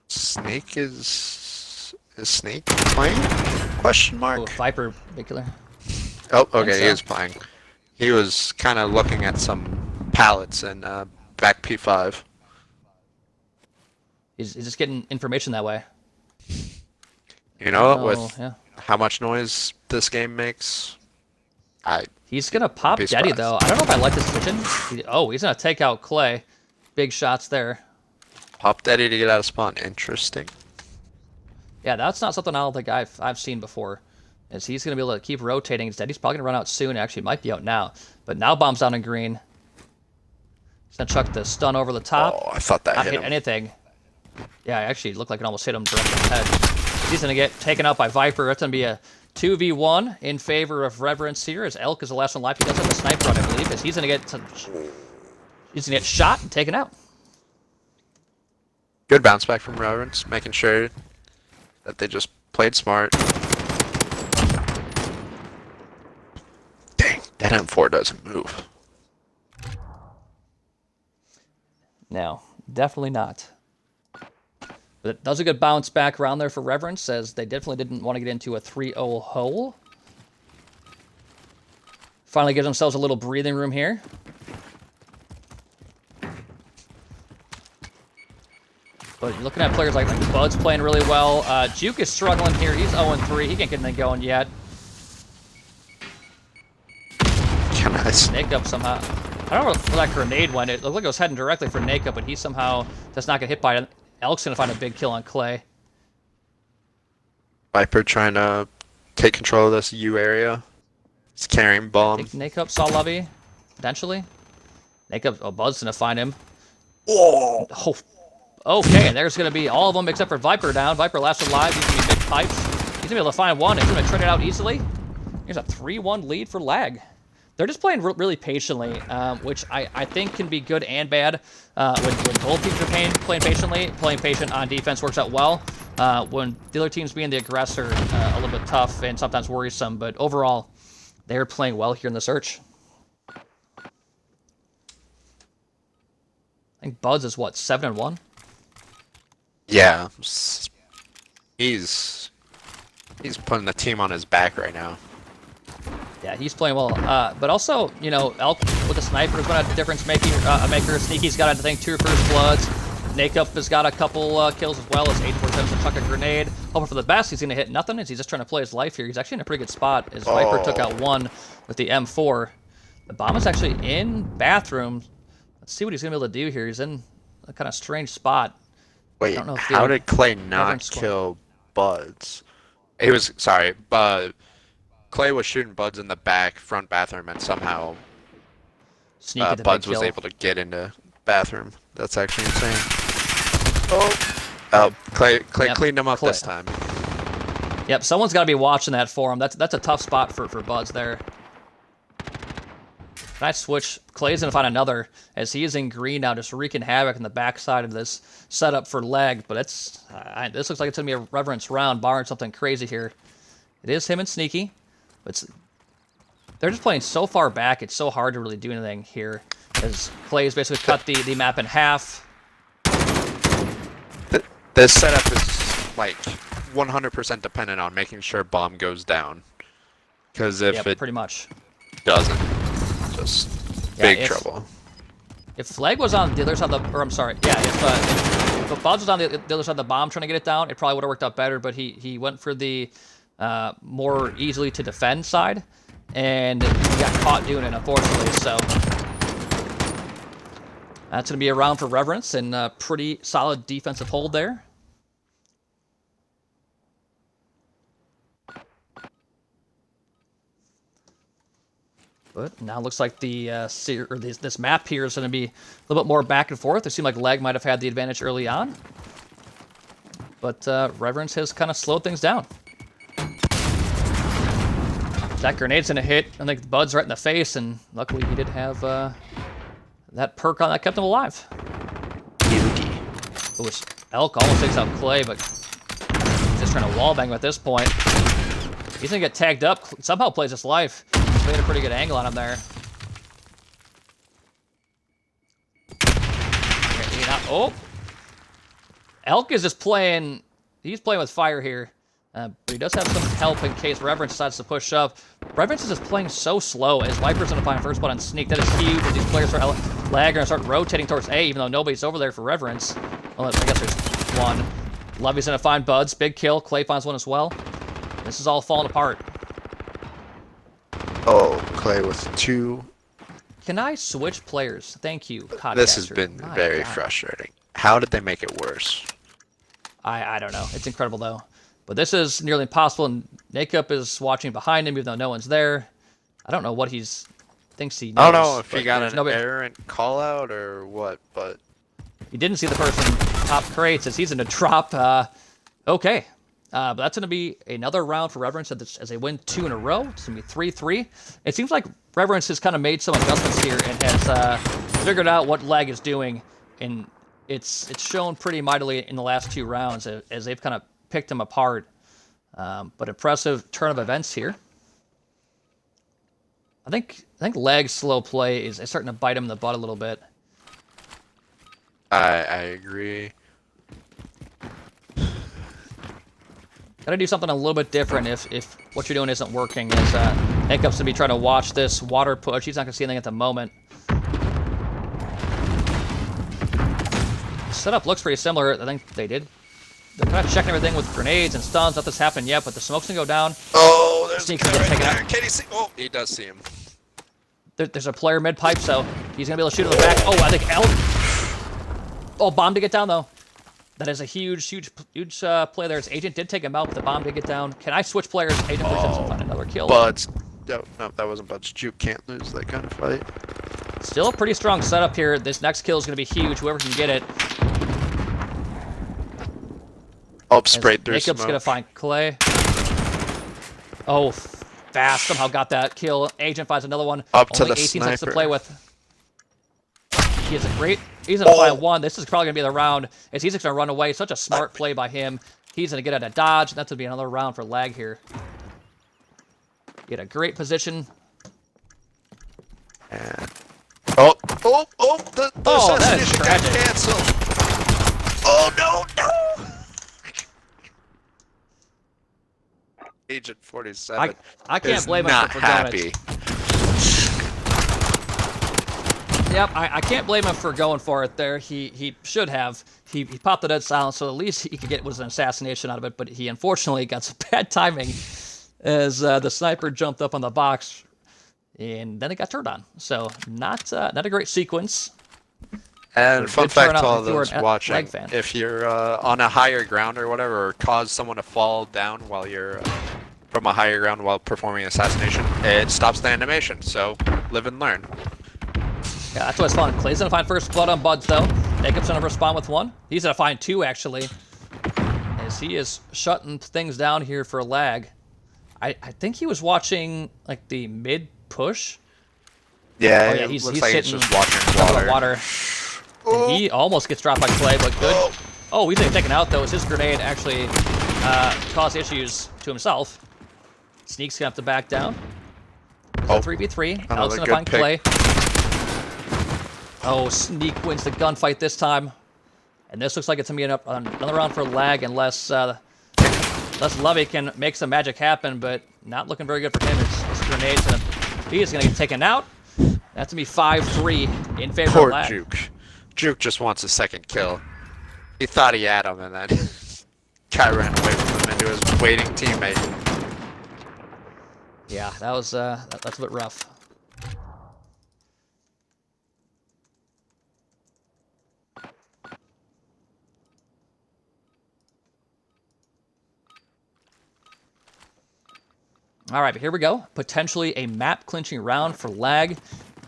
Snake is Snake playing? Question Oh, mark. Viper, big killer. Oh, I think okay, he so. is playing. He was kind of looking at some pallets and back P5. He's just getting information that way. You I don't know, know. with Yeah. how much noise this game makes, I He's gonna wouldn't pop be Daddy surprised. though. I don't know if I like this switching. He's gonna take out Clay. Big shots there. Pop Daddy to get out of spawn. Interesting. Yeah, that's not something I don't think I've seen before. Is he's gonna be able to keep rotating instead. He's probably gonna run out soon. Actually, might be out now. But now bombs down in green. He's gonna chuck the stun over the top. Oh, I thought that Not hit hit him. anything. Yeah, actually, it looked like it almost hit him directly in the head. He's gonna get taken out by Viper. That's gonna be a 2v1 in favor of Reverence here. As Elk is the last one left. He does have a sniper on, I believe. As he's gonna get shot and taken out. Good bounce back from Reverence, making sure that they just played smart. Dang, that M4 doesn't move. No, definitely not. But it does a good bounce back around there for Reverence, as they definitely didn't want to get into a 3-0 hole. Finally gives themselves a little breathing room here. But you're looking at players like Bud's playing really well. Juke is struggling here. He's 0-3. He can't get anything going yet. Nice. Nakeup somehow. I don't know where that grenade went. It looked like it was heading directly for Nakeup, but he somehow does not get hit by it. Elk's going to find a big kill on Clay. Viper trying to take control of this U area. He's carrying I bomb. think Nakeup saw Lovey, potentially. Nakeup, oh, Bud's going to find him. Whoa! Oh, okay, and there's going to be all of them except for Viper down. Viper last alive. He's going to be big pipes. He's going to be able to find one. He's going to trade it out easily. Here's a 3-1 lead for Lag. They're just playing really patiently, which I think can be good and bad. When both teams are playing patiently, playing patient on defense works out well. When the other team's being the aggressor, a little bit tough and sometimes worrisome. But overall, they're playing well here in the search. I think Buzz is what, 7-1? Yeah, he's putting the team on his back right now. Yeah, he's playing well. But also, you know, Elk with the sniper is going to have the difference maker. Sneaky's got, I think, 2 first bloods. Nakeup has got a couple kills as well as 847 to chuck a grenade. Hoping for the best. He's going to hit nothing as he's just trying to play his life here. He's actually in a pretty good spot as Viper took out 1 with the M4. The bomb is actually in bathroom. Let's see what he's going to be able to do here. He's in a kind of strange spot. Wait, how did Clay not kill Buds? He was, sorry, Clay was shooting Buds in the back front bathroom, and somehow Buds was able to get into bathroom. That's actually insane. Oh, Clay cleaned him up this time. Yep, someone's got to be watching that for him. That's a tough spot for Buds there. Nice switch. Clay's going to find another as he is in green now, just wreaking havoc in the backside of this setup for Leg. But this looks like it's going to be a Reverence round, barring something crazy here. It is him and Sneaky. But they're just playing so far back, it's so hard to really do anything here. As Clay's basically cut the map in half. This setup is like 100% dependent on making sure bomb goes down. Because if it pretty much doesn't, just big trouble. If Flag was on the other side of the, or I'm sorry, yeah, if Buds was on the other side of the bomb trying to get it down, it probably would have worked out better. But he went for the more easily to defend side, and he got caught doing it, unfortunately. So that's going to be a round for Reverence, and a pretty solid defensive hold there. But now it looks like this map here is going to be a little bit more back and forth. It seemed like Leg might have had the advantage early on. But Reverence has kind of slowed things down. That grenade's going to hit, I think, Bud's right in the face, and luckily he did have that perk on that kept him alive. It was Elk almost takes out Clay, but he's just trying to wallbang him at this point. He's going to get tagged up. Somehow plays his life. He had a pretty good angle on him there. Oh! Elk is just playing. He's playing with fire here. But he does have some help in case Reverence decides to push up. Reverence is just playing so slow as Viper's going to find first blood on Sneak. That is huge as these players are lag and start rotating towards A, even though nobody's over there for Reverence. Well, I guess there's one. Lovey's going to find Buds. Big kill. Clay finds one as well. This is all falling apart. Oh, Clay with 2. Can I switch players? Thank you, Podcaster. This has been very frustrating. How did they make it worse? I don't know. It's incredible, though. But this is nearly impossible, and Nakeup is watching behind him, even though no one's there. I don't know what thinks he knows. I don't know if he got an errant call-out or what, but... He didn't see the person top crate, says he's in a drop. Okay. But that's going to be another round for Reverence as they win 2 in a row. It's going to be 3-3. It seems like Reverence has kind of made some adjustments here and has figured out what lag is doing, and it's shown pretty mightily in the last 2 rounds as they've kind of picked them apart. But impressive turn of events here. I think lag slow play is starting to bite him in the butt a little bit. I agree. Gotta do something a little bit different if what you're doing isn't working. As Hiccup's gonna be trying to watch this water push. He's not gonna see anything at the moment. Setup looks pretty similar. I think they're kind of checking everything with grenades and stuns. Nothing's happened yet, but the smoke's gonna go down. Oh, there's a Sneak's guy gonna get right taken there. out. Can he see? Oh, he does see him. There's a player mid-pipe, so he's gonna be able to shoot in the back. Oh, I think Elk. Oh, bomb to get down, though. That is a huge play there. His agent did take him out, but the bomb did get down. Can I switch players? Agent pushes and find another kill. Buds. No, that wasn't Buds. Juke can't lose that kind of fight. Still a pretty strong setup here. This next kill is going to be huge. Whoever can get it. Oh, sprayed through Makeup's smoke. going to find Clay. Oh, fast. Somehow got that kill. Agent finds another one. Up to Only the 18 seconds to sniper. play with. He is a great... He's going to find one. This is probably going to be the round. As he's going to run away. Such a smart play by him. He's going to get out of dodge. That's going to be another round for lag here. Get a great position. And... Oh, the that is assassination got tragic. canceled. Oh, no. Agent 47 I can't is blame him not for happy. going it. Yep, I can't blame him for going for it there. He should have. He popped the dead silence, so at least he could get was an assassination out of it, but he unfortunately got some bad timing as the sniper jumped up on the box, and then it got turned on. So not a great sequence. And Good fun fact turnout to all if you were those an watching, lag fan. if you're on a higher ground or whatever, or cause someone to fall down while you're from a higher ground while performing assassination, it stops the animation, so live and learn. Yeah, that's what's fun. Clay's gonna find first blood on Buds, though. Jacob's gonna respond with one. He's gonna find two, actually. As he is shutting things down here for lag. I think he was watching, like, the mid-push. Yeah, Oh, yeah, it he's looks like it's hitting just watching water. And he almost gets dropped by Clay, but good. Oh, he's getting taken out, though, as his grenade actually caused issues to himself. Sneak's gonna have to back down. It's a 3v3. Alex gonna find Clay. Oh, Sneak wins the gunfight this time. And this looks like it's going to be another round for lag unless Lovey can make some magic happen, but not looking very good for him. His grenades, and he is going to get taken out. That's going to be 5-3 in favor of lag. Poor Juke. Juke just wants a second kill. He thought he had him, and then guy ran away from him into his waiting teammate. Yeah, that was that's a bit rough. All right, but here we go. Potentially a map clinching round for lag.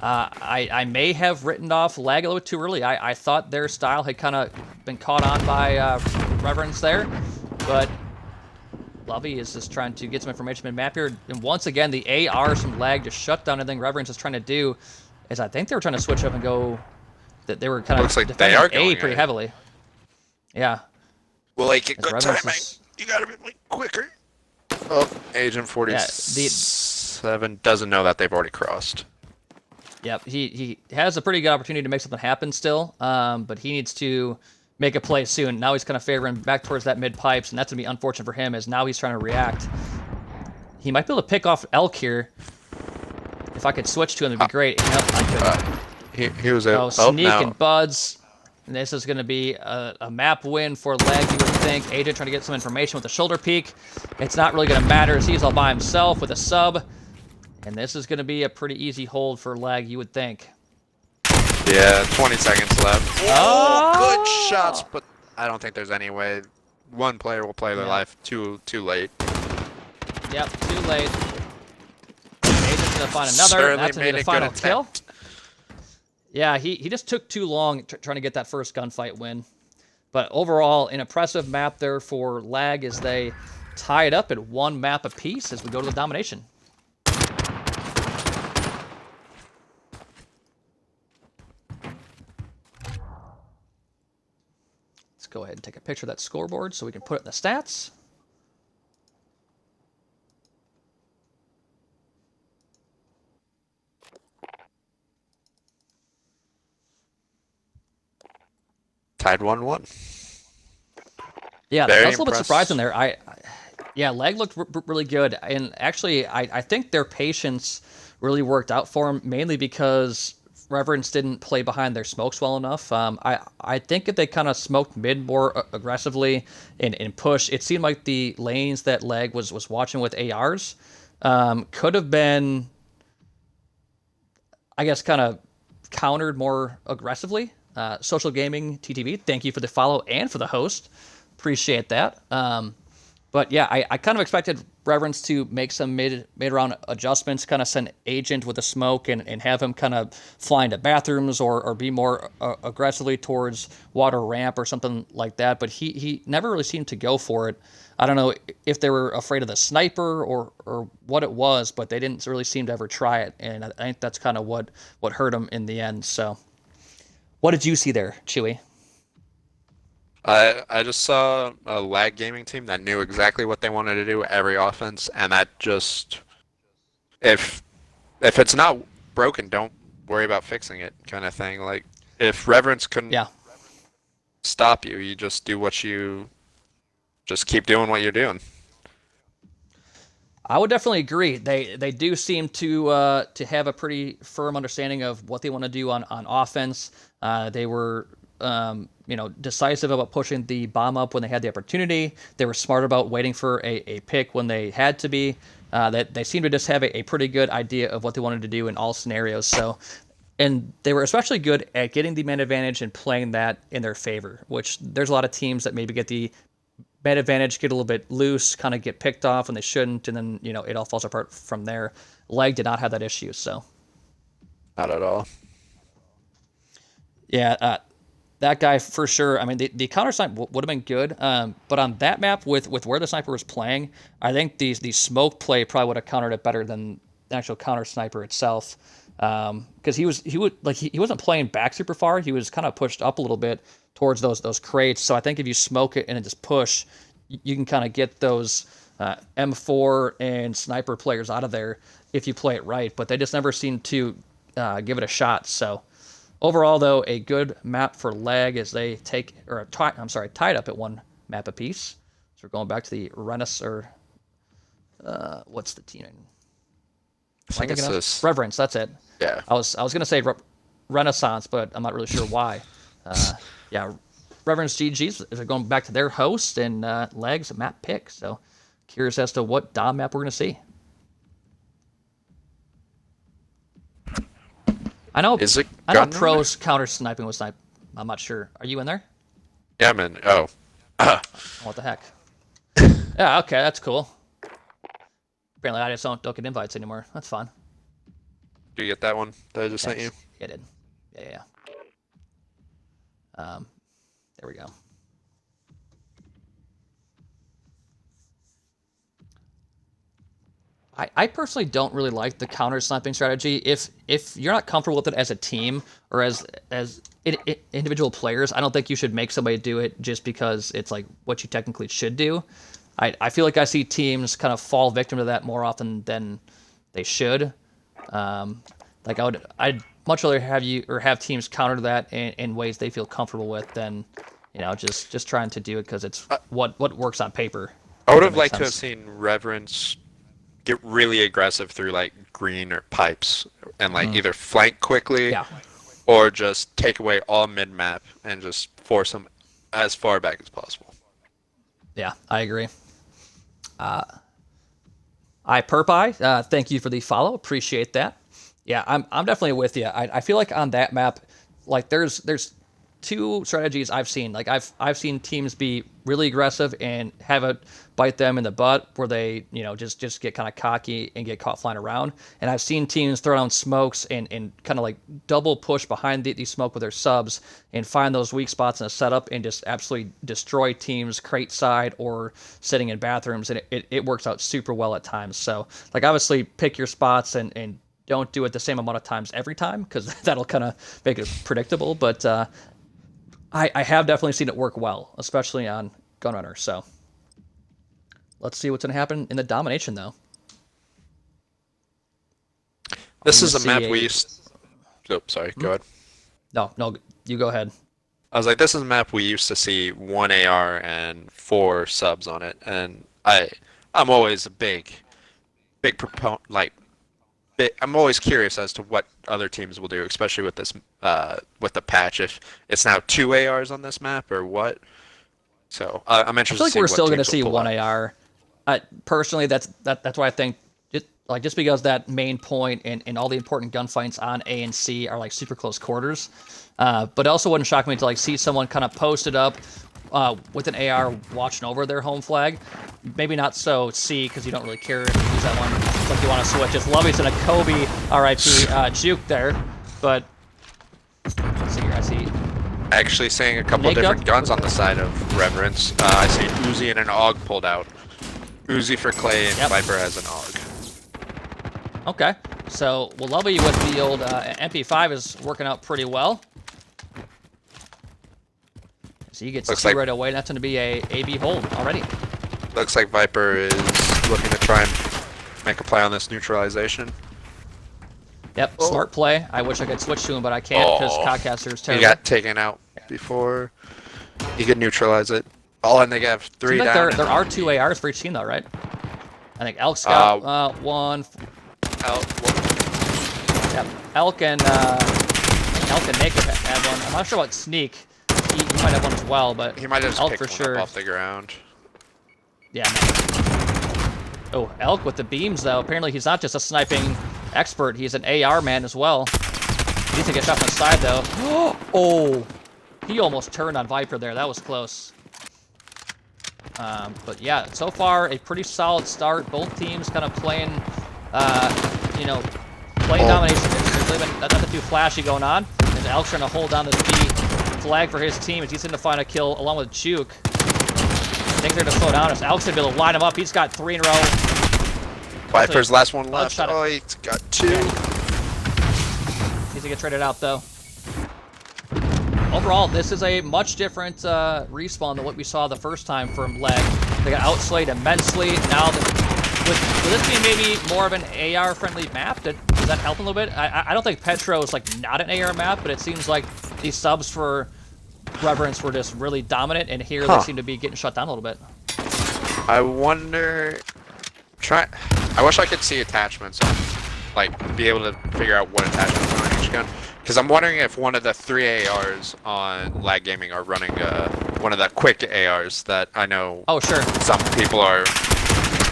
I may have written off lag a little bit too early. I thought their style had kind of been caught on by Reverence there, but Lovey is just trying to get some information in map here. And once again, the AR from lag just shut down anything Reverence is trying to do. Is I think they were trying to switch up and go. That they were kind of Looks like they are defending going A pretty A. heavily. Yeah. Well, like, good Reverence timing. is- You gotta be like, quicker. Oh, Agent 47 doesn't know that they've already crossed. Yep, he has a pretty good opportunity to make something happen still, but he needs to make a play soon. Now he's kind of favoring back towards that mid pipes, and that's gonna be unfortunate for him as now he's trying to react. He might be able to pick off Elk here. If I could switch to him, it'd be great. Nope, I couldn't. He was out. Sneak no. and Buds. And this is going to be a map win for Leg, you would think. Agent trying to get some information with the shoulder peek. It's not really going to matter as he's all by himself with a sub. And this is going to be a pretty easy hold for Leg, you would think. Yeah, 20 seconds left. Oh, good shots, but I don't think there's any way one player will play their life too late. Yep, too late. Agent's going to find another, and that's going to be the final kill. Yeah, he just took too long trying to get that first gunfight win. But overall, an impressive map there for Lag as they tie it up at one map apiece as we go to the domination. Let's go ahead and take a picture of that scoreboard so we can put it in the stats. Tied 1-1. Yeah, that was a little bit surprising there. Yeah, Leg looked really good, and actually, I think their patience really worked out for them, mainly because Reverence didn't play behind their smokes well enough. I think if they kind of smoked mid more aggressively and push, it seemed like the lanes that Leg was watching with ARs could have been, I guess, kind of countered more aggressively. Social Gaming TTV, thank you for the follow and for the host. Appreciate that. But yeah, I kind of expected Reverence to make some mid-round adjustments, kind of send Agent with a smoke and have him kind of fly into bathrooms or be more aggressively towards water ramp or something like that. But he never really seemed to go for it. I don't know if they were afraid of the sniper or what it was, but they didn't really seem to ever try it. And I think that's kind of what hurt him in the end. So what did you see there, Chewy? I just saw a Lag Gaming team that knew exactly what they wanted to do every offense, and that just if it's not broken, don't worry about fixing it, kind of thing. Like if Reverence couldn't stop you, you just do what you just keep doing what you're doing. I would definitely agree. They do seem to have a pretty firm understanding of what they want to do on offense. They were decisive about pushing the bomb up when they had the opportunity. They were smart about waiting for a pick when they had to be. They seemed to just have a pretty good idea of what they wanted to do in all scenarios. So, and they were especially good at getting the man advantage and playing that in their favor, which there's a lot of teams that maybe get the man advantage, get a little bit loose, kind of get picked off when they shouldn't, and then, it all falls apart from there. Leg did not have that issue, so. Not at all. Yeah, that guy for sure. I mean, the counter snipe would have been good, but on that map with where the sniper was playing, I think the smoke play probably would have countered it better than the actual counter sniper itself, because he wasn't playing back super far. He was kind of pushed up a little bit towards those crates. So I think if you smoke it and then just push, you can kind of get those M4 and sniper players out of there if you play it right. But they just never seem to give it a shot. So. Overall, though, a good map for Lag as they tied up at one map apiece. So we're going back to the Renaissance, what's the team name? I think it's this. Reverence, that's it. Yeah. I was going to say Renaissance, but I'm not really sure why. ReverenceGG is going back to their host, and Lag's a map pick. So curious as to what Dom map we're going to see. I know pros counter sniping with snipe. I'm not sure. Are you in there? Yeah, I'm in. Oh. What the heck? Yeah, okay, that's cool. Apparently, I just don't get invites anymore. That's fine. Did you get that one that I just sent you? Yeah, I did. Yeah. There we go. I personally don't really like the counter sniping strategy. If you're not comfortable with it as a team or as individual players, I don't think you should make somebody do it just because it's like what you technically should do. I feel like I see teams kind of fall victim to that more often than they should. I'd much rather have teams counter that in ways they feel comfortable with than just trying to do it because it's what works on paper. I would That have makes liked to have sense. seen Reverence get really aggressive through like green or pipes and like either flank quickly Yeah, or just take away all mid map and just force them as far back as possible. yeah, I agree. iPerpie, thank you for the follow. Appreciate that. Yeah, I'm definitely with you. I feel like on that map, like there's two strategies I've seen. Like I've seen teams be really aggressive and have it bite them in the butt where they just get kind of cocky and get caught flying around. And I've seen teams throw down smokes and kind of like double push behind the smoke with their subs and find those weak spots in a setup and just absolutely destroy teams crate side or sitting in bathrooms. And it works out super well at times. So like obviously pick your spots and don't do it the same amount of times every time because that'll kind of make it predictable. But I have definitely seen it work well, especially on Gunrunner. So let's see what's going to happen in the domination, though. This is a map we used. Oh, sorry. Go ahead. No, you go ahead. I was like, this is a map we used to see 1 AR and 4 subs on it, and I'm always a big proponent. I'm always curious as to what other teams will do, especially with this with the patch. If it's now 2 ARs on this map or what. So I'm I interested feel to like see we're what still going to teams will see pull one out. AR. Personally, that's why I think just because that main point and all the important gunfights on A and C are like super close quarters. But it also wouldn't shock me to like see someone kind of posted up with an AR watching over their home flag. Maybe not so C because you don't really care if you use that one. It's like you want to switch. It's Lovey's and a Kobe RIP juke there. But let's see here. I see Actually seeing a couple Makeup? different guns on the side of Reverence. I see an Uzi and an AUG pulled out. Uzi for Clay and Yep. Viper has an AUG. Okay, so Lovey with the old MP5 is working out pretty well. So he gets Looks two like- right away. That's going to be a AB hold already. Looks like Viper is looking to try and make a play on this neutralization. Yep, Oh. smart play. I wish I could switch to him, but I can't because Oh. Codcaster is He terrible. got taken out before he could neutralize it. Oh, and they have 3 Seems like down. there are 2 ARs for each team, though, right? I think Elk's got one. Yep, Elk and Naked had one. I'm not sure about Sneak. He might have one as well, but He might have just Elk picked for one sure. up off the ground. Yeah. Oh, Elk with the beams, though. Apparently, he's not just a sniping expert. He's an AR man as well. He needs to get shot from the side, though. Oh, he almost turned on Viper there. That was close. But yeah, so far, a pretty solid start. Both teams kind of playing, playing domination. There's really been nothing too flashy going on. And Elk's trying to hold down this B flag for his team as he's going to find a kill along with Juke. I think they're going to slow down as Elk's going to be able to line him up. He's got 3 in a row. Viper's last one left. shot it. Oh, he's got 2. Needs to get traded out, though. Overall, this is a much different respawn than what we saw the first time from Leg. They got outslayed immensely. Now, with this being maybe more of an AR-friendly map, does that help a little bit? I don't think Petro is like not an AR map, but it seems like these subs for Reverence were just really dominant, and here they seem to be getting shut down a little bit. I wonder. I wish I could see attachments, like be able to figure out what attachments are on each gun. Because I'm wondering if one of the 3 ARs on Lag Gaming are running one of the quick ARs that I know Oh, sure. some people are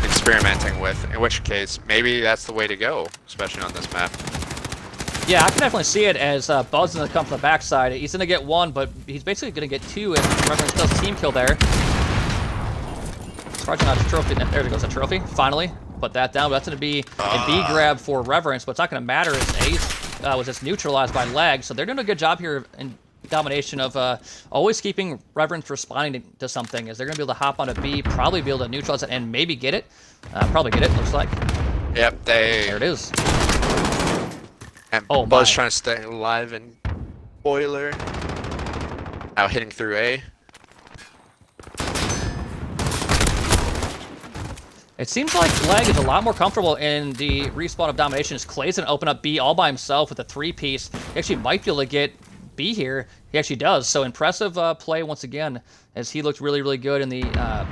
experimenting with. In which case, maybe that's the way to go, especially on this map. Yeah, I can definitely see it as Buzz going to come from the backside. He's going to get 1, but he's basically going to get 2 if Reverence does team kill there. Surprisingly not a trophy. There goes a trophy, finally. Put that down, but that's going to be a B grab for Reverence. What's not going to matter is Ace was just neutralized by Lag, so they're doing a good job here in domination of always keeping Reverence responding to something, as they're going to be able to hop onto B, probably be able to neutralize it, and maybe get it. Probably get it, looks like. Yep, There it is. And Oh, Buzz my. trying to stay alive in Boiler. Now hitting through A. It seems like Leg is a lot more comfortable in the respawn of domination as Clay's going to open up B all by himself with a 3-piece. He actually might be able to get be here. He actually does. So impressive play once again, as he looked really, really good in the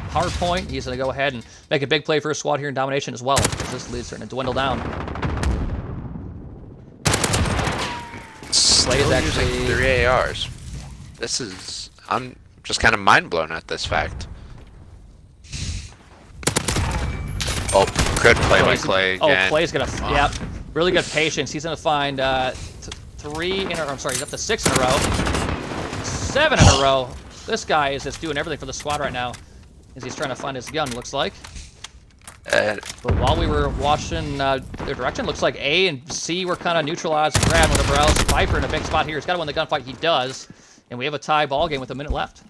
hard point. He's going to go ahead and make a big play for his squad here in domination as well, as this lead's starting to dwindle down. Still using 3 ARs. This is... I'm just kind of mind blown at this fact. Oh, good play by Clay again. Oh, Clay's gonna, yep, really good patience. He's gonna find 3 in a row. I'm sorry, he's up to 6 in a row. 7 in a row. This guy is just doing everything for the squad right now, as he's trying to find his gun, looks like. But while we were watching their direction, looks like A and C were kind of neutralized and grabbed, whatever else. Viper in a big spot here. He's got to win the gunfight. He does. And we have a tie ball game with a minute left.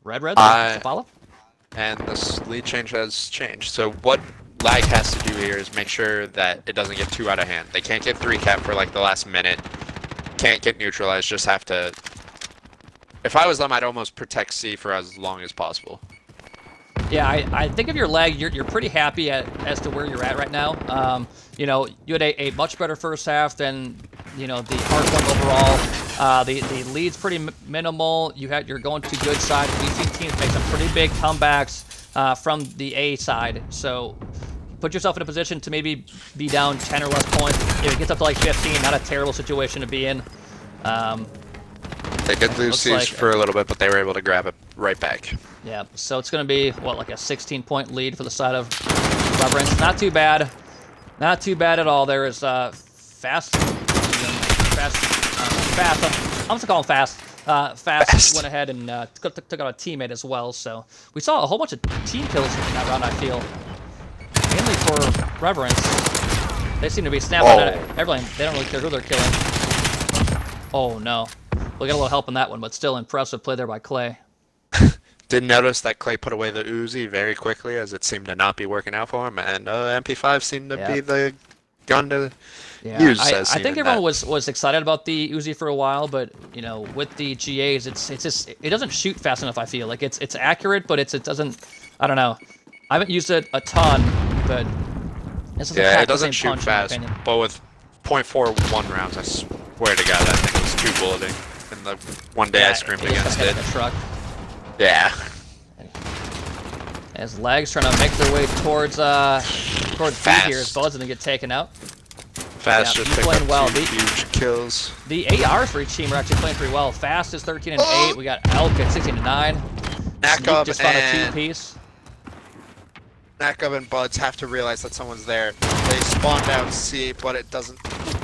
Red, follow. And this lead change has changed. So what Lag has to do here is make sure that it doesn't get too out of hand. They can't get 3 cap for like the last minute. Can't get neutralized. Just have to... If I was them, I'd almost protect C for as long as possible. Yeah, I think if you're Lag, you're pretty happy as to where you're at right now. You know, you had a much better first half than, you know, the hard point overall. The lead's pretty minimal. You're going to good side. We've seen teams make some pretty big comebacks from the A side. So put yourself in a position to maybe be down 10 or less points. If it gets up to like 15, not a terrible situation to be in. They did lose Siege for a little bit, but they were able to grab it right back. Yeah, so it's going to be, what, like a 16-point lead for the side of Reverence. Not too bad. Not too bad at all. There is Fast. I'm going to call him Fast. Fast went ahead and took out a teammate as well. So we saw a whole bunch of team kills in that round, I feel. Mainly for Reverence. They seem to be snapping at everything. They don't really care who they're killing. Oh, no. We got a little help in that one, but still impressive play there by Clay. Did notice that Clay put away the Uzi very quickly, as it seemed to not be working out for him, and MP5 seemed to be the gun to use. I think everyone was excited about the Uzi for a while, but you know, with the GAs, it's just it doesn't shoot fast enough. I feel like it's accurate, but it doesn't. I don't know. I haven't used it a ton, but it doesn't shoot fast. But with .41 rounds, I swear to God, that thing was 2 bulleting. And the one day I screamed against it. Truck. Yeah. As Lag's trying to make their way towards B here, as Bud's gonna get taken out. Fast just picked up 2 huge kills. The ARs for each team are actually playing pretty well. Fast is 13 and 8. We got Elk at 16 and 9. Nakub just found a 2-piece. Nakub and Buds have to realize that someone's there. They spawned out C, but it doesn't.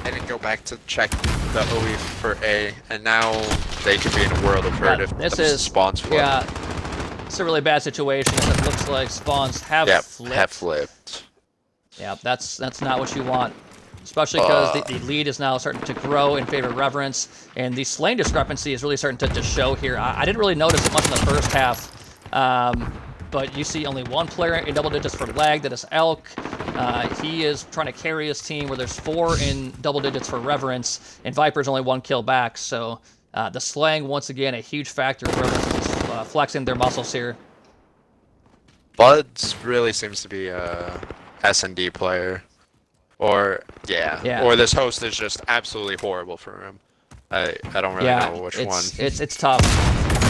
They didn't go back to check the OE for A, and now they could be in a world of hurt if the spawns flip. Yeah, it's a really bad situation. It looks like spawns have flipped. Yeah, that's not what you want. Especially because the lead is now starting to grow in favor of Reverence, and the Slain discrepancy is really starting to show here. I didn't really notice it much in the first half, but you see only 1 player in double digits for Lag, that is Elk. He is trying to carry his team, where there's 4 in double digits for Reverence, and Viper's only 1 kill back, so the slang, once again, a huge factor. Reverence is flexing their muscles here. Buds really seems to be a S&D player. Or or this host is just absolutely horrible for him. I don't really know which one. It's tough.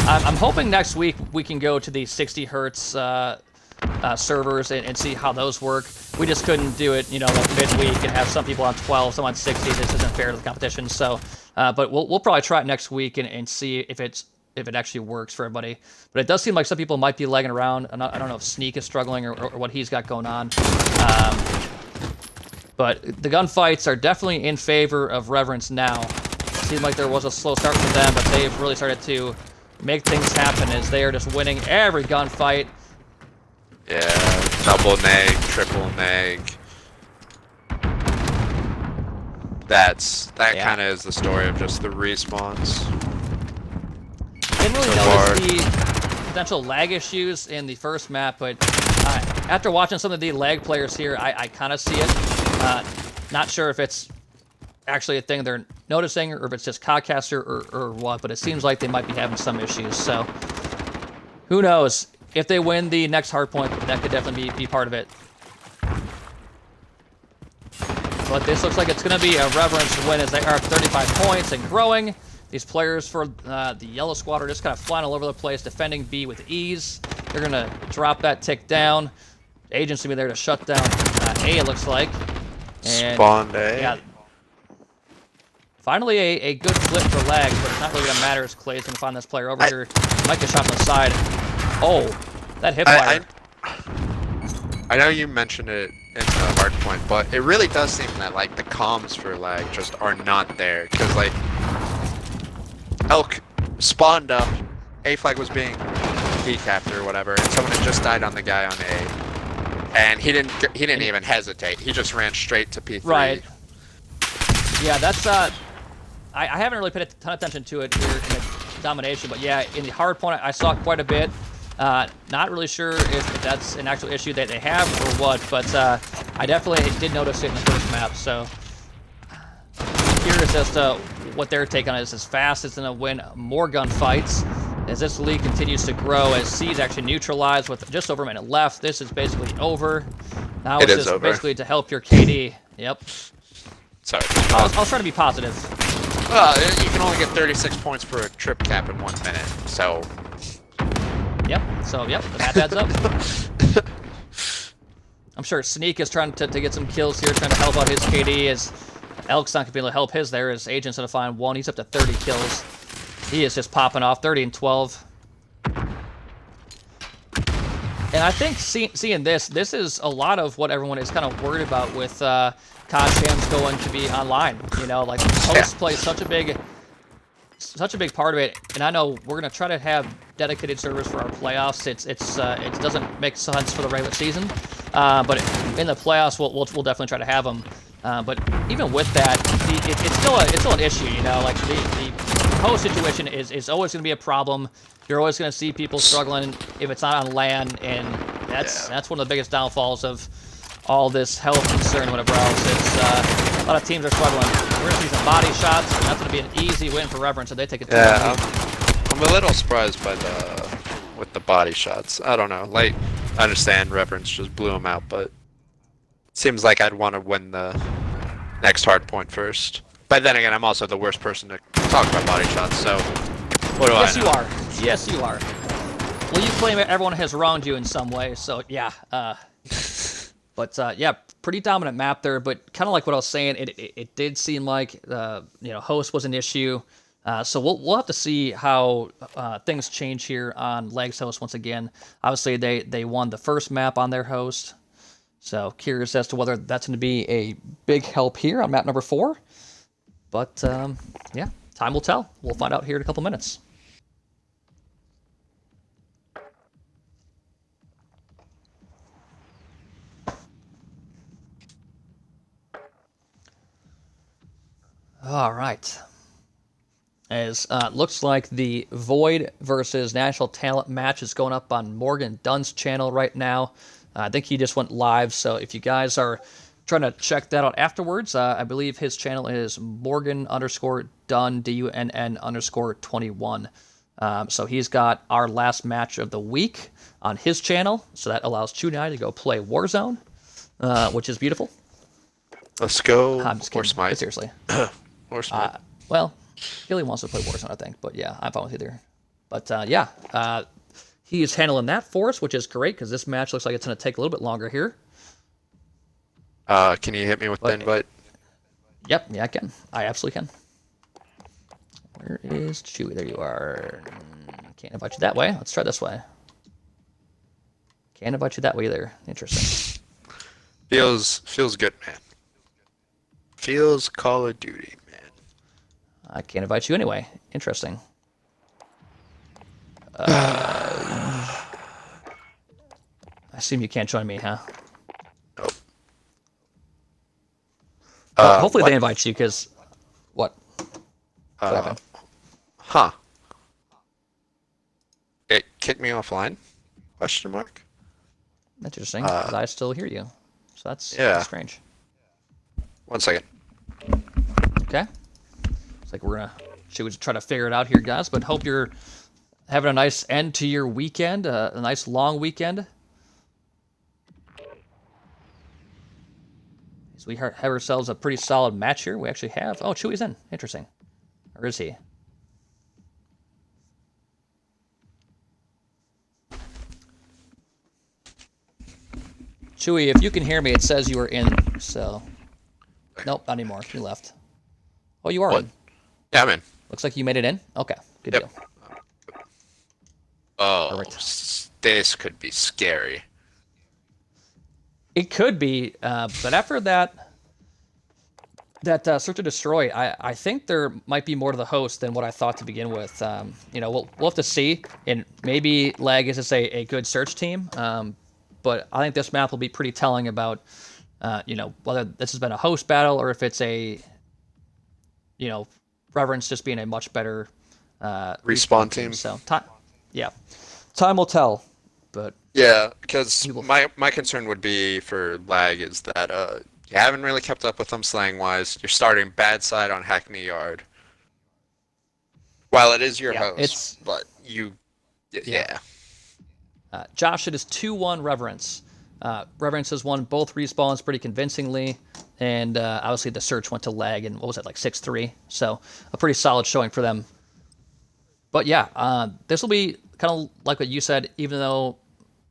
I'm hoping next week we can go to the 60 hertz servers and see how those work. We just couldn't do it, you know, like midweek and have some people on 12, some on 60. This isn't fair to the competition. So, but we'll probably try it next week and see if it actually works for everybody. But it does seem like some people might be lagging around. I don't know if Sneak is struggling or what he's got going on. But the gunfights are definitely in favor of Reverence now. It seemed like there was a slow start for them, but they've really started to make things happen as they are just winning every gunfight. Yeah, double neg, triple neg. That kind of is the story of just the respawns. Didn't really notice the potential lag issues in the first map, but after watching some of the lag players here, I kind of see it. Not sure if it's actually a thing they're noticing or if it's just Codcaster or what, but it seems like they might be having some issues. So who knows? If they win the next hardpoint, that could definitely be part of it. But this looks like it's going to be a Reverence win as they are 35 points and growing. These players for the yellow squad are just kind of flying all over the place, defending B with ease. They're going to drop that tick down. Agent's going to be there to shut down A, it looks like. And, Spawned A. yeah. Finally a good flip for Lags, but it's not really going to matter as Clay's going to find this player over here. Might get shot on the side. Oh, that hipfire. I know you mentioned it in the hard point, but it really does seem that like the comms for Lag just are not there, because like Elk spawned up, A flag was being decapped or whatever, and someone had just died on the guy on A, and he didn't even hesitate. He just ran straight to P3. Right. Yeah, that's I haven't really paid a ton of attention to it here in the domination, but yeah, in the hard point I saw quite a bit. Not really sure if that's an actual issue that they have or what, but I definitely did notice it in the first map, so I'm curious as to what their take on it is. As fast as going to win more gunfights as this league continues to grow, as C is actually neutralized with just over a minute left. This is basically over. Now it's just basically to help your KD. Yep. Sorry. I'll try to be positive. Well, you can only get 36 points for a trip cap in 1 minute, so... Yep, the math adds up. I'm sure Sneak is trying to get some kills here, trying to help out his KD, as Elk's not going to be able to help his there. His Agent's going to find one. He's up to 30 kills. He is just popping off, 30 and 12. And I think seeing this is a lot of what everyone is kind of worried about with Kasham's going to be online. You know, like host plays such a big part of it, and I know we're gonna try to have dedicated servers for our playoffs. It doesn't make sense for the regular season, but in the playoffs we'll definitely try to have them. But even with that, it's still an issue. You know, like the host situation is always gonna be a problem. You're always gonna see people struggling if it's not on LAN, and that's one of the biggest downfalls of all this health concern, whatever else. It's a lot of teams are struggling. We're gonna see some body shots, and that's gonna be an easy win for Reverence if they take it. Yeah, I'm a little surprised by with the body shots. I don't know. Like, I understand Reverence just blew him out, but it seems like I'd want to win the next hard point first. But then again, I'm also the worst person to talk about body shots. So what do I know? Yes, you are. Yes, you are. Well, you claim everyone has wronged you in some way, so yeah. But yeah, pretty dominant map there. But kind of like what I was saying, it did seem like host was an issue. So we'll have to see how things change here on Legs host once again. Obviously, they won the first map on their host. So curious as to whether that's going to be a big help here on map number 4. But yeah, time will tell. We'll find out here in a couple minutes. All right. As looks like the Void versus National Talent match is going up on Morgan Dunn's channel right now. I think he just went live, so if you guys are trying to check that out afterwards, I believe his channel is Morgan_Dunn, DUNN_21. So he's got our last match of the week on his channel, so that allows Chew and I to go play Warzone, which is beautiful. Let's go. I'm just kidding, but seriously. Or Smite. Well, Billy wants to play Warzone, I think, but yeah, I'm fine with either. But yeah, he is handling that for us, which is great, because this match looks like it's going to take a little bit longer here. Can you hit me with the invite? Yep, yeah, I can. I absolutely can. Where is Chewy? There you are. Can't invite you that way. Let's try this way. Can't invite you that way either. Interesting. Feels good, man. Feels Call of Duty, man. I can't invite you anyway. Interesting. I assume you can't join me, huh? Nope. Hopefully they invite you, because... What? What happened? Huh. It kicked me offline? Question mark? Interesting, because I still hear you. So that's strange. 1 second. Okay. It's like should we try to figure it out here, guys? But hope you're having a nice end to your weekend, a nice long weekend. So we have ourselves a pretty solid match here. We actually have... Oh, Chewy's in. Interesting. Or is he? Chewy, if you can hear me, it says you are in, so... Nope, not anymore. You left. Oh, you are in. Yeah, I'm in. Looks like you made it in? Okay, good deal. Oh, this could be scary. It could be, but after that Search and Destroy, I think there might be more to the host than what I thought to begin with. You know, we'll have to see, and maybe Lag is just a good search team, but I think this map will be pretty telling about, you know, whether this has been a host battle or if it's a, you know, Reverence just being a much better respawn team. So, time will tell. But yeah, because my concern would be for Lag is that you haven't really kept up with them slang wise. You're starting bad side on Hackney Yard. While it is your host, but Josh, it is 2-1 Reverence. Reverence has won both respawns pretty convincingly, and obviously the search went to Lag, and what was it, like 6-3? So a pretty solid showing for them. But yeah, this will be kind of like what you said, even though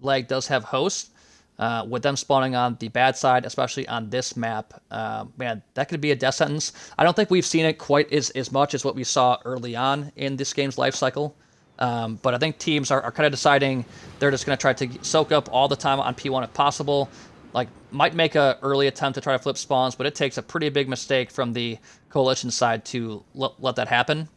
Lag does have hosts, with them spawning on the bad side, especially on this map, man, that could be a death sentence. I don't think we've seen it quite as much as what we saw early on in this game's life cycle. But I think teams are kind of deciding they're just going to try to soak up all the time on P1 if possible. Like, might make an early attempt to try to flip spawns, but it takes a pretty big mistake from the Coalition side to let that happen.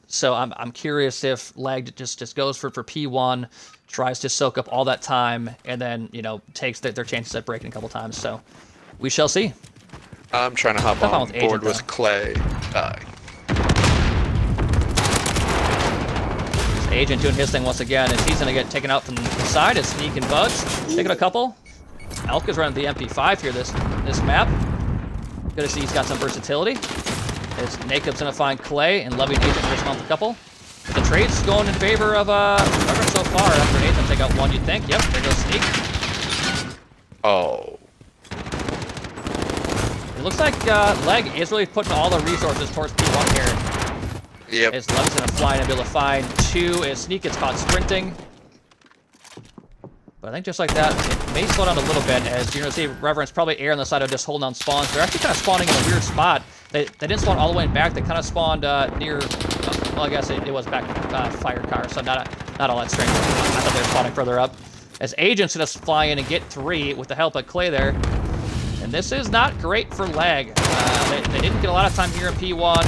So I'm curious if Lag just goes for P1, tries to soak up all that time, and then, you know, takes their chances at breaking a couple times. So we shall see. I'm trying to hop on board with Clay. Agent doing his thing once again, as he's going to get taken out from the side as Sneak and Bugs taking a couple. Elk is running the MP5 here this map. Good to see he's got some versatility. As Nakeb's going to find Clay, and Lovey and Agent first month a couple. But the trade's going in favor of Trevor so far. After Nathan take out one, you'd think. Yep, there goes Sneak. Oh. It looks like Leg is really putting all the resources towards P1 here. Yep. As Levy's going to fly and be able to find two, as Sneak gets caught sprinting. But I think just like that, it may slow down a little bit, as you're going to see Reverence probably err on the side of just holding on spawns. They're actually kind of spawning in a weird spot. They didn't spawn all the way back. They kind of spawned near, well, I guess it was back Fire Car, so not all that strange. I thought they were spawning further up. As Agent's going to fly in and get three with the help of Clay there. And this is not great for Lag. They didn't get a lot of time here in P1.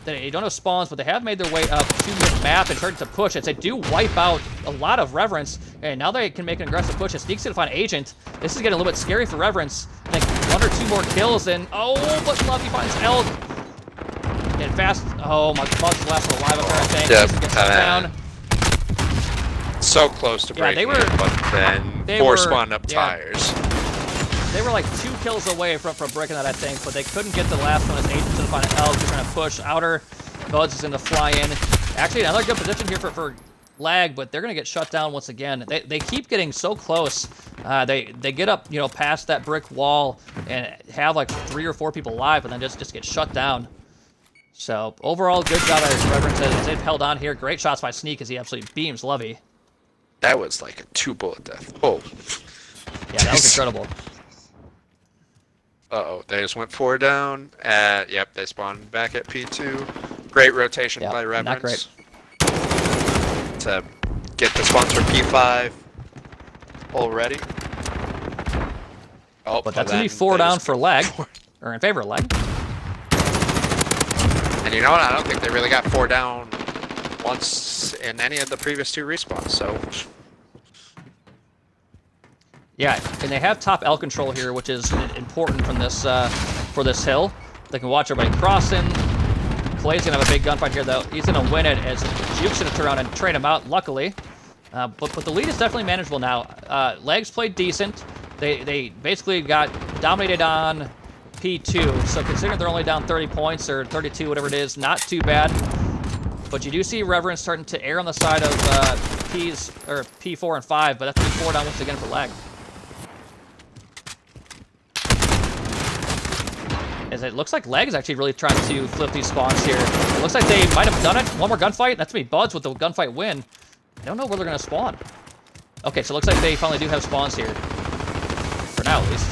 They don't have spawns, but they have made their way up to mid-map and started to push as they do wipe out a lot of Reverence. And now they can make an aggressive push. As Sneak's going to find Agent. This is getting a little bit scary for Reverence. I think one or two more kills, and but Lovey finds Elk. And fast. Oh, my Bugs is last alive up there, I think. Yep. Gets down. So close to breaking it, but then four spawned up tires. They were like 2 kills away from breaking that, I think, but they couldn't get the last one as Agent's going to find Elk. They're going to push outer. Buds is going to fly in. Actually, another good position here for Lag, but they're going to get shut down once again. They keep getting so close. They get up, you know, past that brick wall and have like 3 or 4 people alive, and then just get shut down. So overall, good job as Reverence as they've held on here. Great shots by Sneak as he absolutely beams Lovey. That was like a 2-bullet death. Oh. Yeah, that was incredible. Uh-oh, they just went 4 down. Yep, they spawned back at P2. Great rotation by Reverence. Not great. To get the spawns for P5 already. Oh, but that's going to be 4 down for Lag, or in favor of Lag. And you know what? I don't think they really got 4 down once in any of the previous 2 respawns, so... Yeah, and they have top L control here, which is important from this for this hill. They can watch everybody crossing. Clay's gonna have a big gunfight here, though. He's gonna win it as Juke's gonna turn around and trade him out, luckily. But the lead is definitely manageable now. Legs played decent. They basically got dominated on P2, so considering they're only down 30 points or 32, whatever it is, not too bad. But you do see Reverence starting to err on the side of P4 and 5, but that's 4 down once again for Lag. As it looks like Leg is actually really trying to flip these spawns here. It looks like they might have done it. One more gunfight. That's me, Buds with the gunfight win. I don't know where they're going to spawn. Okay, so it looks like they finally do have spawns here. For now, at least.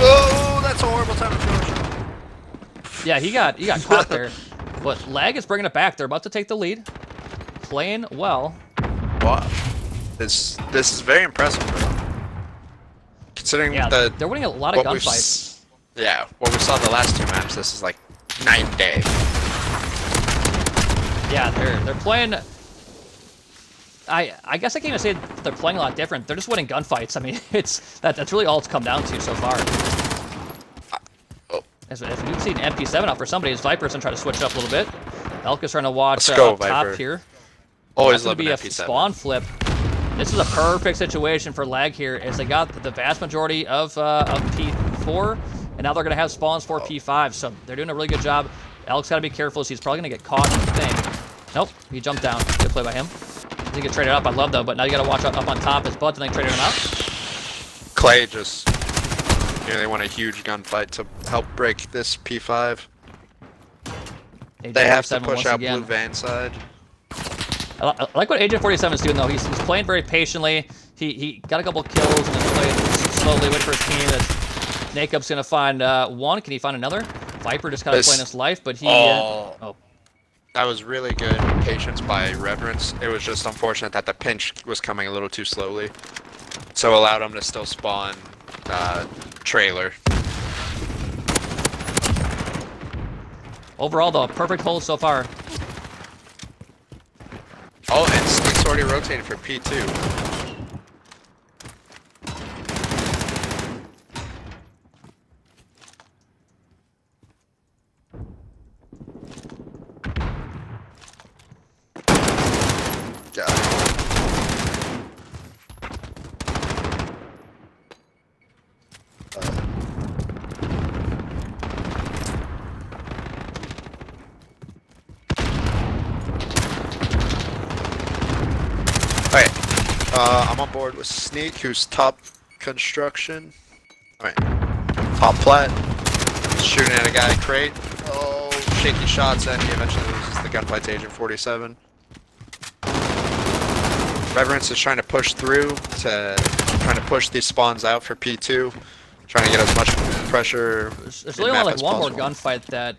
Oh, that's a horrible time to finish. Yeah, he got caught there. But Lag is bringing it back. They're about to take the lead. Playing well. Wow. This is very impressive for them. Considering they're winning a lot of gunfights. Yeah, what we saw in the last 2 maps, this is like night and day. Yeah, they're playing. I guess I can't even say they're playing a lot different. They're just winning gunfights. I mean, that's really all it's come down to so far. As we can see an MP7 out for somebody, as Viper's gonna try to switch up a little bit. Elk is trying to watch up top here. Always love an MP7. Spawn flip. This is a perfect situation for Lag here, as they got the vast majority of P4, and now they're going to have spawns for P5, so they're doing a really good job. Elk's got to be careful, so he's probably going to get caught in the thing. Nope, he jumped down. Good play by him. He get traded up, I love though, but now you got to watch up on top as Buds, and they traded him out. Clay just nearly won a huge gunfight to help break this P5. They have to push out blue van side. I like what Agent 47 is doing though. He's playing very patiently. He got a couple kills and then played slowly, waiting for his team. As Nakeup's gonna find one. Can he find another? Viper just kind of playing his life, but he. That was really good patience by Reverence. It was just unfortunate that the pinch was coming a little too slowly, so allowed him to still spawn trailer. Overall, though, perfect hold so far. Oh, and Sneak's already rotating for P2. Got it. Alright, I'm on board with Sneak, who's top construction. Alright, top plat, shooting at a guy crate. Oh, shaky shots, and he eventually loses the gunfight to Agent 47. Reverence is trying to push through, trying to push these spawns out for P2, trying to get as much pressure. There's really only like one more gunfight that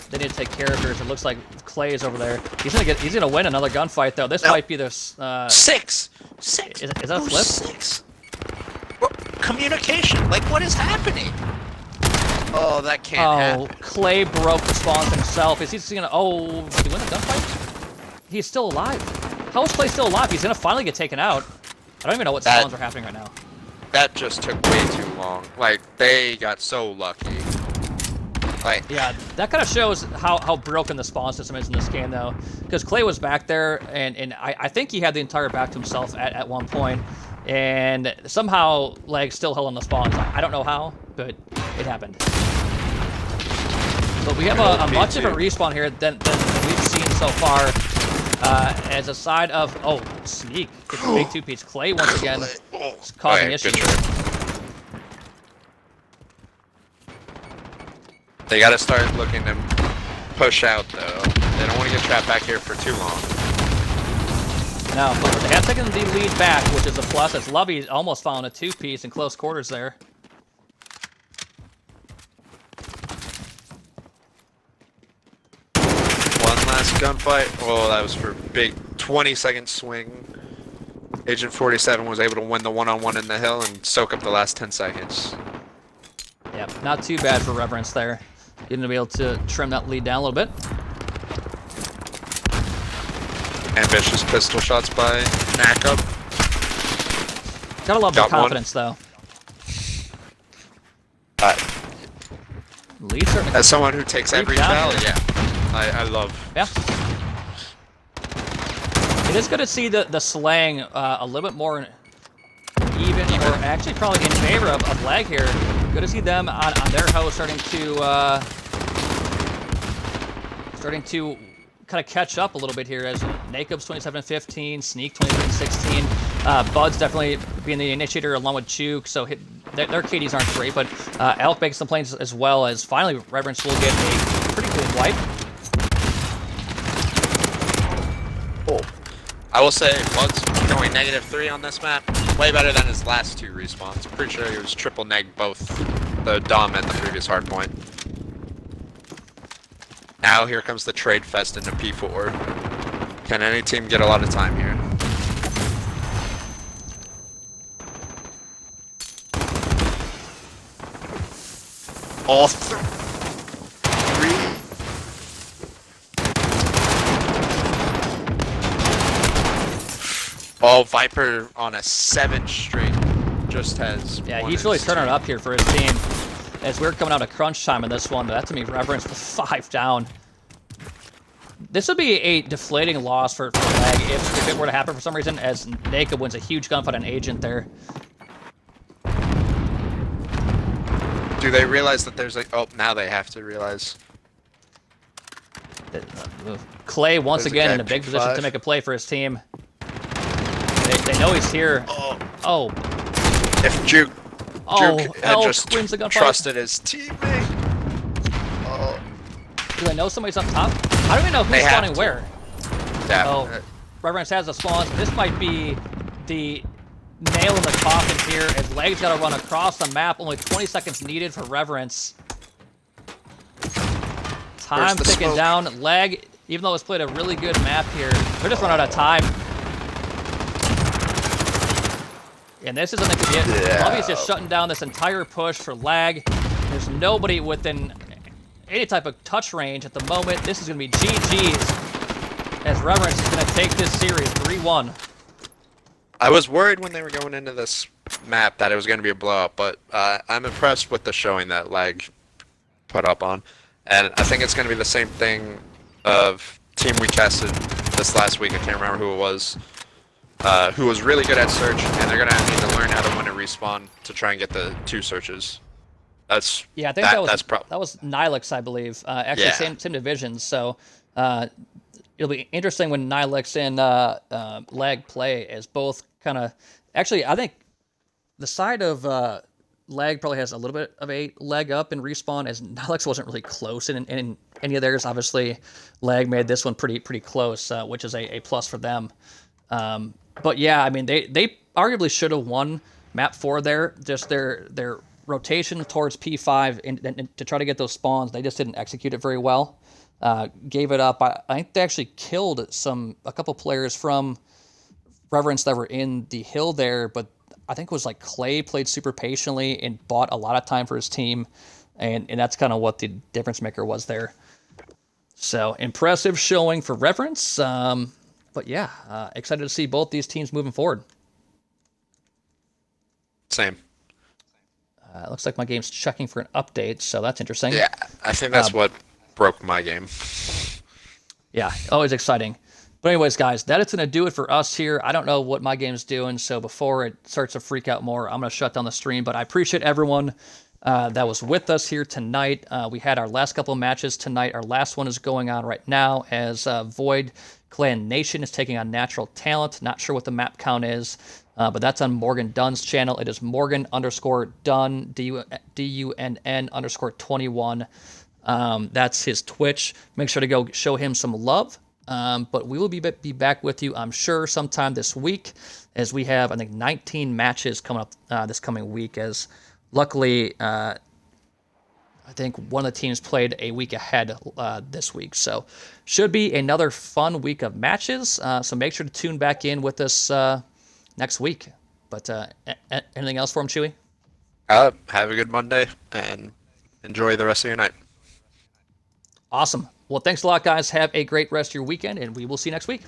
they need to take care of here. It looks like Clay is over there. He's gonna win another gunfight though. This might be the six. Is that a flip? 6. What? Communication. Like, what is happening? Oh, that can't happen. Clay broke the spawns himself. Is he gonna? Oh, did he win the gunfight? He's still alive. How is Clay still alive? He's gonna finally get taken out. I don't even know what spawns are happening right now. That just took way too long. Like, they got so lucky. Like, yeah, that kind of shows how broken the spawn system is in this game, though. Because Clay was back there, and I think he had the entire back to himself at one point, and somehow Leg still held on the spawns. I don't know how, but it happened. But we have a much different respawn here than we've seen so far. As a side of Sneak, it's a big 2-piece. Clay once again is causing issues. They gotta start looking to push out though. They don't want to get trapped back here for too long. No, but they have taken the lead back, which is a plus, as Lovey almost found a 2-piece in close quarters there. One last gunfight. Oh, that was for big 20-second swing. Agent 47 was able to win the one-on-one in the hill and soak up the last 10 seconds. Yep, not too bad for Reverence there. Going to be able to trim that lead down a little bit. Ambitious pistol shots by Knackup. Gotta love the confidence, though. As someone who takes every foul, yeah, I love. Yeah. It is good to see the slang a little bit more even, or actually probably in favor of Lag here. Good to see them on their host starting to kind of catch up a little bit here, as Nakeup's 27-15, Sneak 23-16. Bud's definitely being the initiator along with Juke, so their KDs aren't great, but Elk makes some plays as well, as finally Reverence will get a pretty clean wipe. Oh. I will say, Bud's going -3 on this map. Way better than his last 2 respawns. Pretty sure he was triple neg both the Dom and the previous hardpoint. Now here comes the trade fest into P4. Can any team get a lot of time here? All 3. Oh, Viper on a 7 straight just has. Yeah, he's really turning it up here for his team. As we're coming out of crunch time in this one, but that's going to be Reverence with 5 down. This would be a deflating loss for Lag if it were to happen for some reason, as Naked wins a huge gunfight on Agent there. Do they realize that there's like... Oh, now they have to realize. Clay once again in a big position to make a play for his team. They know he's here. Oh. If Juke had just wins the gunfight. Trusted his teammate. Oh. Do they know somebody's up top? I don't even know who's spawning where. Yeah. Oh, Reverence has the spawns. This might be the nail in the coffin here, as Leg's got to run across the map. Only 20 seconds needed for Reverence. Time ticking down. Leg, even though it's played a really good map here, they're just running out of time. And this isn't going to be it. Yeah. Lovey's just shutting down this entire push for Lag. There's nobody within any type of touch range at the moment. This is going to be GG's, as Reverence is going to take this series 3-1. I was worried when they were going into this map that it was going to be a blowout, but I'm impressed with the showing that Lag put up on. And I think it's going to be the same thing of team we casted this last week. I can't remember who it was. Who was really good at search, and they're going to need to learn how to win a respawn to try and get the 2 searches. That's I think that was Nihilix, I believe. Actually, yeah. Same divisions. So it'll be interesting when Nihilix and Lag play, as both kind of. Actually, I think the side of Lag probably has a little bit of a leg up in respawn, as Nihilix wasn't really close in any of theirs. Obviously, Lag made this one pretty close, which is a plus for them. But yeah, I mean, they arguably should have won map 4 there. Just their rotation towards P5 and to try to get those spawns, they just didn't execute it very well. Gave it up. I think they actually killed a couple players from Reverence that were in the hill there, but I think it was like Clay played super patiently and bought a lot of time for his team, and that's kind of what the difference maker was there. So impressive showing for Reverence. But yeah, excited to see both these teams moving forward. Same. Looks like my game's checking for an update, so that's interesting. Yeah, I think that's what broke my game. Yeah, always exciting. But anyways, guys, that is going to do it for us here. I don't know what my game's doing, so before it starts to freak out more, I'm going to shut down the stream. But I appreciate everyone that was with us here tonight. We had our last couple of matches tonight. Our last one is going on right now, as Void Clan Nation is taking on Natural Talent. Not sure what the map count is, but that's on Morgan Dunn's channel. It is Morgan_Dunn, DUNN_21. That's his Twitch. Make sure to go show him some love. But we will be back with you, I'm sure, sometime this week, as we have, I think, 19 matches coming up this coming week, as luckily, I think one of the teams played a week ahead this week. So should be another fun week of matches. So make sure to tune back in with us next week. But anything else for him, Chewy? Have a good Monday, and enjoy the rest of your night. Awesome. Well, thanks a lot, guys. Have a great rest of your weekend, and we will see you next week.